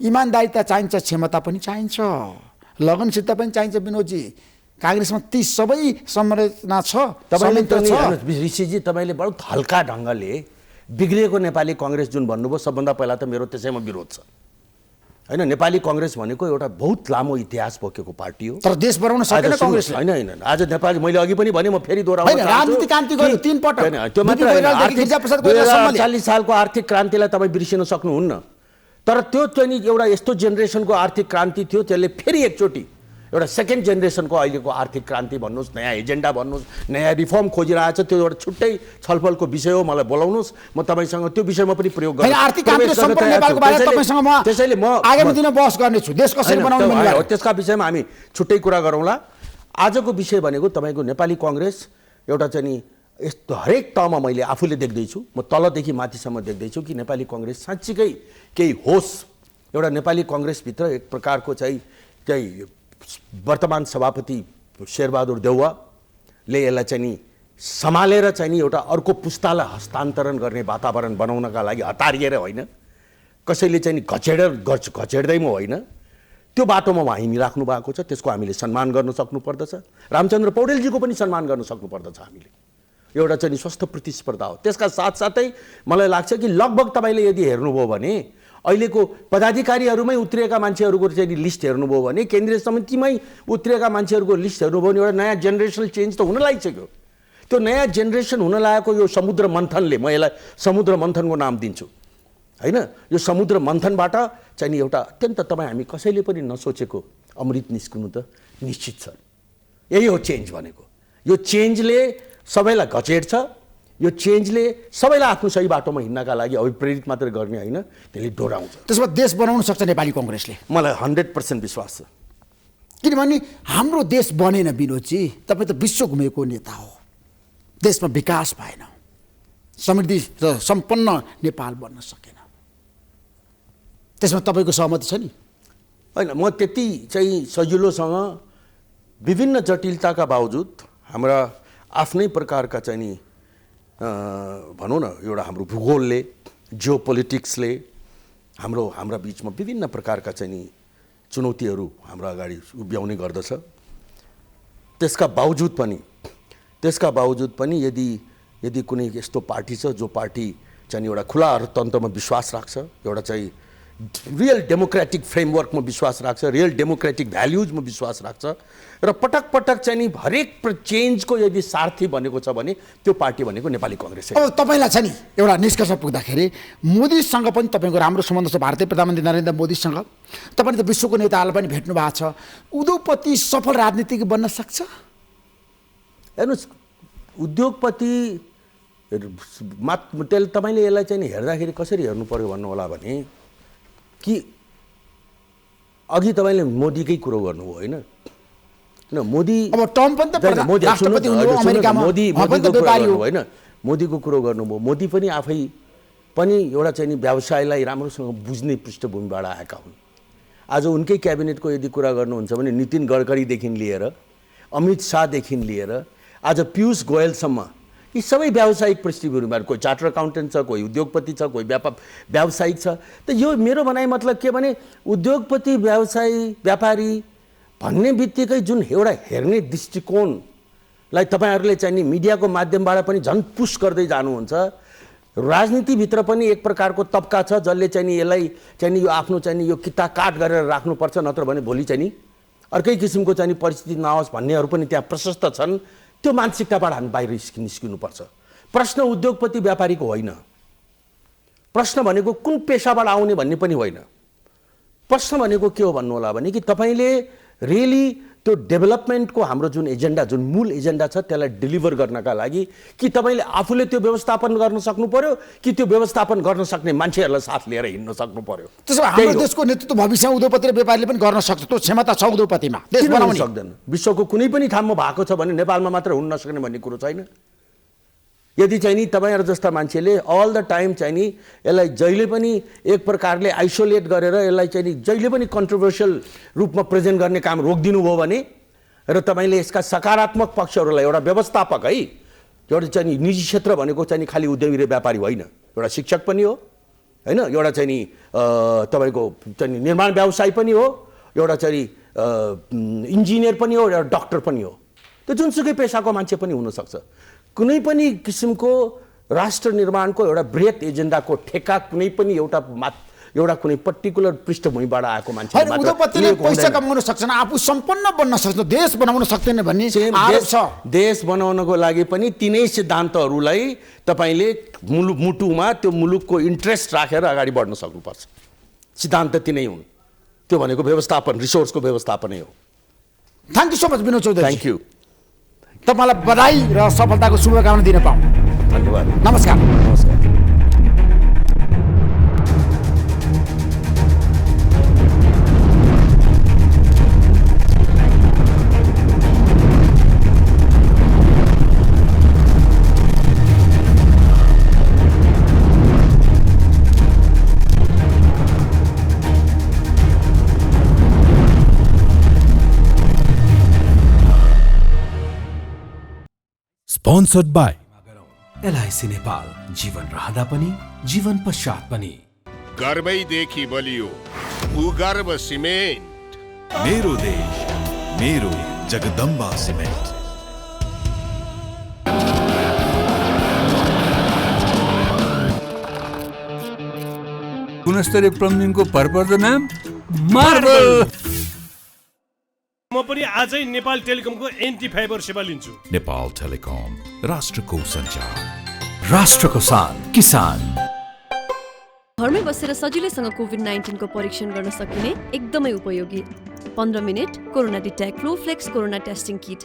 इमान्दारिता चाहिन्छ, क्षमता पनि चाहिन्छ, लगनशीलता पनि चाहिन्छ। विनोदजी, काङ्ग्रेसमा ती सबै संरचना छ। ऋषिजी, तपाईँले बहुत हल्का ढङ्गले बिग्रिएको नेपाली कङ्ग्रेस जुन भन्नुभयो, सबभन्दा पहिला त मेरो त्यसैमा विरोध छ होइन। नेपाली कङ्ग्रेस भनेको एउटा बहुत लामो इतिहास बोकेको पार्टी हो, तर देश बनाउन सकेन कङ्ग्रेसले। होइन, आज नेपाली, मैले अघि पनि भने, म फेरि दोहोऱ्याउन चाहन्छु, राजनीतिक क्रान्ति गर्यो 3 पटक। त्यो मात्र होइन, 2048 सालको आर्थिक क्रान्तिलाई तपाईँ बिर्सिन सक्नुहुन्न। तर त्यो चाहिँ एउटा यस्तो जेनेरेसनको आर्थिक क्रान्ति थियो, त्यसले फेरि एकचोटि एउटा सेकेन्ड जेनेरेसनको अहिलेको आर्थिक क्रान्ति भन्नुहोस्, नयाँ एजेन्डा भन्नुहोस्, नयाँ रिफर्म खोजिरहेको छ, त्यो एउटा छुट्टै छलफलको विषय हो। मलाई बोलाउनुहोस्, म तपाईँसँग त्यो विषयमा पनि प्रयोग गर्छु। आर्थिक क्रान्ति सम्पूर्ण नेपालको बारेमा तपाईँसँग म त्यसैले म आगामी दिनमा बहस गर्नेछु, देश कसरी बनाउनु भन्ने त्यसका विषयमा हामी छुट्टै कुरा गरौँला। आजको विषय भनेको तपाईँको नेपाली कङ्ग्रेस एउटा चाहिँ नि यस्तो हरेक तहमा मैले आफूले देख्दैछु, म तलदेखि माथिसम्म देख्दैछु कि नेपाली कङ्ग्रेस साँच्चीकै केही होस्। एउटा नेपाली कङ्ग्रेसभित्र एक प्रकारको चाहिँ वर्तमान सभापति शेरबहादुर देउवाले यसलाई चाहिँ नि सम्हालेर चाहिँ नि एउटा अर्को पुस्तालाई हस्तान्तरण गर्ने वातावरण बनाउनका लागि हतारिएर होइन, कसैले चाहिँ नि घचेड्दैमा होइन, त्यो बाटोमा उहाँ हिँडिराख्नु भएको छ। त्यसको हामीले सम्मान गर्न सक्नुपर्दछ। रामचन्द्र पौडेलजीको पनि सम्मान गर्न सक्नुपर्दछ हामीले। एउटा चाहिँ नि स्वस्थ प्रतिस्पर्धा हो। त्यसका साथसाथै मलाई लाग्छ कि लगभग तपाईँले यदि हेर्नुभयो भने अहिलेको पदाधिकारीहरूमै उत्रिएका मान्छेहरूको चाहिँ लिस्ट हेर्नुभयो भने, केन्द्रीय समितिमै उत्रिएका मान्छेहरूको लिस्ट हेर्नुभयो भने एउटा नयाँ जेनेरेसनल चेन्ज त हुन लागिसक्यो। त्यो नयाँ जेनेरेसन हुन लागेको यो समुद्र मन्थनले, म यसलाई समुद्र मन्थनको नाम दिन्छु होइन, यो समुद्र मन्थनबाट चाहिँ नि एउटा अत्यन्त तपाईँ हामी कसैले पनि नसोचेको अमृत निस्कनु त निश्चित छ। यही हो चेन्ज भनेको। यो चेन्जले सबैलाई घचेड्छ, यो चेन्जले सबैलाई आफ्नो सही बाटोमा हिँड्नका लागि अभिप्रेरित मात्र गर्ने होइन, त्यसले डोराउँछ। त्यसमा देश बनाउन सक्छ नेपाली कङ्ग्रेसले, मलाई 100% विश्वास छ। किनभने हाम्रो देश बनेन विनोदजी, तपाईँ त विश्व घुमेको नेता हो, देशमा विकास भएन, समृद्धि र सम्पन्न नेपाल बन्न सकेन। त्यसमा तपाईँको सहमति छ नि? होइन, म त्यति चाहिँ सजिलोसँग विभिन्न जटिलताका बावजुद हाम्रा आफ्नै प्रकारका चाहिँ नि भनौँ न एउटा हाम्रो भूगोलले, जियोपोलिटिक्सले हाम्रा बिचमा विभिन्न प्रकारका चाहिँ नि चुनौतीहरू हाम्रो अगाडि उभ्याउने गर्दछ। त्यसका बावजुद पनि यदि कुनै यस्तो पार्टी छ जो पार्टी चाहिँ एउटा खुला अर्थतन्त्रमा विश्वास राख्छ, एउटा चाहिँ रियल डेमोक्रेटिक फ्रेमवर्कमा विश्वास राख्छ, रियल डेमोक्रेटिक भ्याल्युजमा विश्वास राख्छ र पटक चाहिँ नि हरेक चेन्जको यदि सारथी बनेको छ भने त्यो पार्टी भनेको नेपाली कांग्रेस हो। अब तपाईँलाई छ नि एउटा निष्कर्ष पुग्दाखेरि मोदीसँग पनि तपाईँको राम्रो सम्बन्ध छ, भारतीय प्रधानमन्त्री नरेन्द्र मोदीसँग। तपाईँले त विश्वको नेताहरूलाई पनि भेट्नु भएको छ। उद्योगपति सफल राजनीतिज्ञ बन्न सक्छ? हेर्नुहोस्, उद्योगपति तपाईँले यसलाई चाहिँ हेर्दाखेरि कसरी हेर्नु पर्यो भन्नु होला भने कि अघि तपाईँले मोदीकै कुरो गर्नुभयो होइन? मोदी अब ट्रम्प पनि त राष्ट्रपति हुनुभयो अमेरिकामा, होइन? मोदीको कुरो गर्नुभयो। मोदी पनि आफै पनि एउटा चाहिँ नि व्यवसायलाई राम्रोसँग बुझ्ने पृष्ठभूमिबाट आएका हुन्। आज उनकै क्याबिनेटको यदि कुरा गर्नुहुन्छ भने नितिन गडकरीदेखि लिएर अमित शाहदेखि लिएर आज पीयूष गोयलसम्म यी सबै व्यावसायिक पृष्ठभूमिबाट, कोही चार्टर अकाउन्टेन्ट छ, कोही उद्योगपति छ, कोही व्यावसायिक छ। त यो मेरो भनाइ मतलब के भने उद्योगपति व्यापारी भन्ने बित्तिकै जुन एउटा हेर्ने दृष्टिकोणलाई तपाईँहरूले चाहिँ नि मिडियाको माध्यमबाट पनि झन् पुस गर्दै जानुहुन्छ। राजनीतिभित्र पनि एक प्रकारको तबका छ जसले चाहिँ नि यसलाई चाहिँ नि यो आफ्नो चाहिँ नि यो किता काट गरेर राख्नुपर्छ, नत्र भने भोलि चाहिँ नि अर्कै किसिमको चाहिँ नि परिस्थिति नआओस् भन्नेहरू पनि त्यहाँ प्रशस्त छन्। त्यो मानसिकताबाट हामी बाहिर निस्किनुपर्छ। प्रश्न उद्योगपति व्यापारीको होइन, प्रश्न भनेको कुन पेसाबाट आउने भन्ने पनि होइन। प्रश्न भनेको के हो भन्नु होला भने कि तपाईँले रियली त्यो डेभलपमेन्टको हाम्रो जुन एजेन्डा, जुन मूल एजेन्डा छ त्यसलाई डेलिभर गर्नका लागि कि तपाईँले आफूले त्यो व्यवस्थापन गर्न सक्नु पर्यो कि त्यो व्यवस्थापन गर्न सक्ने मान्छेहरूलाई साथ लिएर हिँड्न सक्नु पर्यो। त्यसो भए हाम्रो देशको नेतृत्व भविष्यमा उद्योगपति र व्यापारीले पनि गर्न सक्छ, त्यो क्षमता छ उद्योगपतिमा। देश बनाउन सक्दैन। विश्वको कुनै पनि ठाउँमा भएको छ भने नेपालमा मात्र हुन नसक्ने भन्ने कुरो छैन। यदि चाहिँ नि तपाईँहरू जस्ता मान्छेले अल द टाइम चाहिँ नि यसलाई जहिले पनि एक प्रकारले आइसोलेट गरेर यसलाई चाहिँ नि जहिले पनि कन्ट्रोभर्सियल रूपमा प्रेजेन्ट गर्ने काम रोकिदिनु भयो भने र तपाईँले यसका सकारात्मक पक्षहरूलाई एउटा व्यवस्थापक है, एउटा चाहिँ नि निजी क्षेत्र भनेको चाहिँ नि खालि उद्यमी र व्यापारी होइन, एउटा शिक्षक पनि हो होइन, एउटा चाहिँ नि तपाईँको चाहिँ निर्माण व्यवसाय पनि हो, एउटा चाहिँ इन्जिनियर पनि हो, एउटा डक्टर पनि हो। त्यो जुनसुकै पेसाको मान्छे पनि हुनसक्छ। कुनै पनि किसिमको राष्ट्र निर्माणको एउटा बृहत एजेन्डाको ठेका कुनै पनि एउटा कुनै पर्टिकुलर पृष्ठभूमिबाट आएको मान्छे उद्योगपतिले पैसा कमाउन सक्छन्, आफू सम्पन्न बन्न सक्छ, देश बनाउन सक्दैन भन्ने आरोप छ। देश बनाउनको लागि पनि तिनै सिद्धान्तहरूलाई तपाईँले मुटुमा त्यो मुलुकको इन्ट्रेस्ट राखेर अगाडि बढ्न सक्नुपर्छ। सिद्धान्त तिनै हुन्, त्यो भनेको व्यवस्थापन, रिसोर्सको व्यवस्थापनै हो। Thank you so much Vinod Chaudhary. Thank you. तपाईँलाई बधाई र सफलताको शुभकामना दिन पाऊँ। धन्यवाद। नमस्कार। नमस्कार। Sponsored by LIC नेपाल, जीवन रहँदा पनि जीवन पश्चात पनि। गर्वैदेखि बलियो भूगर्भ सिमेन्ट। मेरो देश मेरो जगदम्बा सिमेन्ट। गुणस्तरीय प्लम्बिङको भरपर्दो नाम मार्बल। म पनि आजै नेपाल टेलिकमको एन्टी फाइबर सेवा लिन्छु। नेपाल टेलिकम, राष्ट्रको सञ्चार, राष्ट्रको शान, किसान। घरमै बसेर सजिलैसँग कोभिड-19 को परीक्षण गर्न सकिने एकदमै उपयोगी 15 मिनेट corona detect flow flex corona testing किट।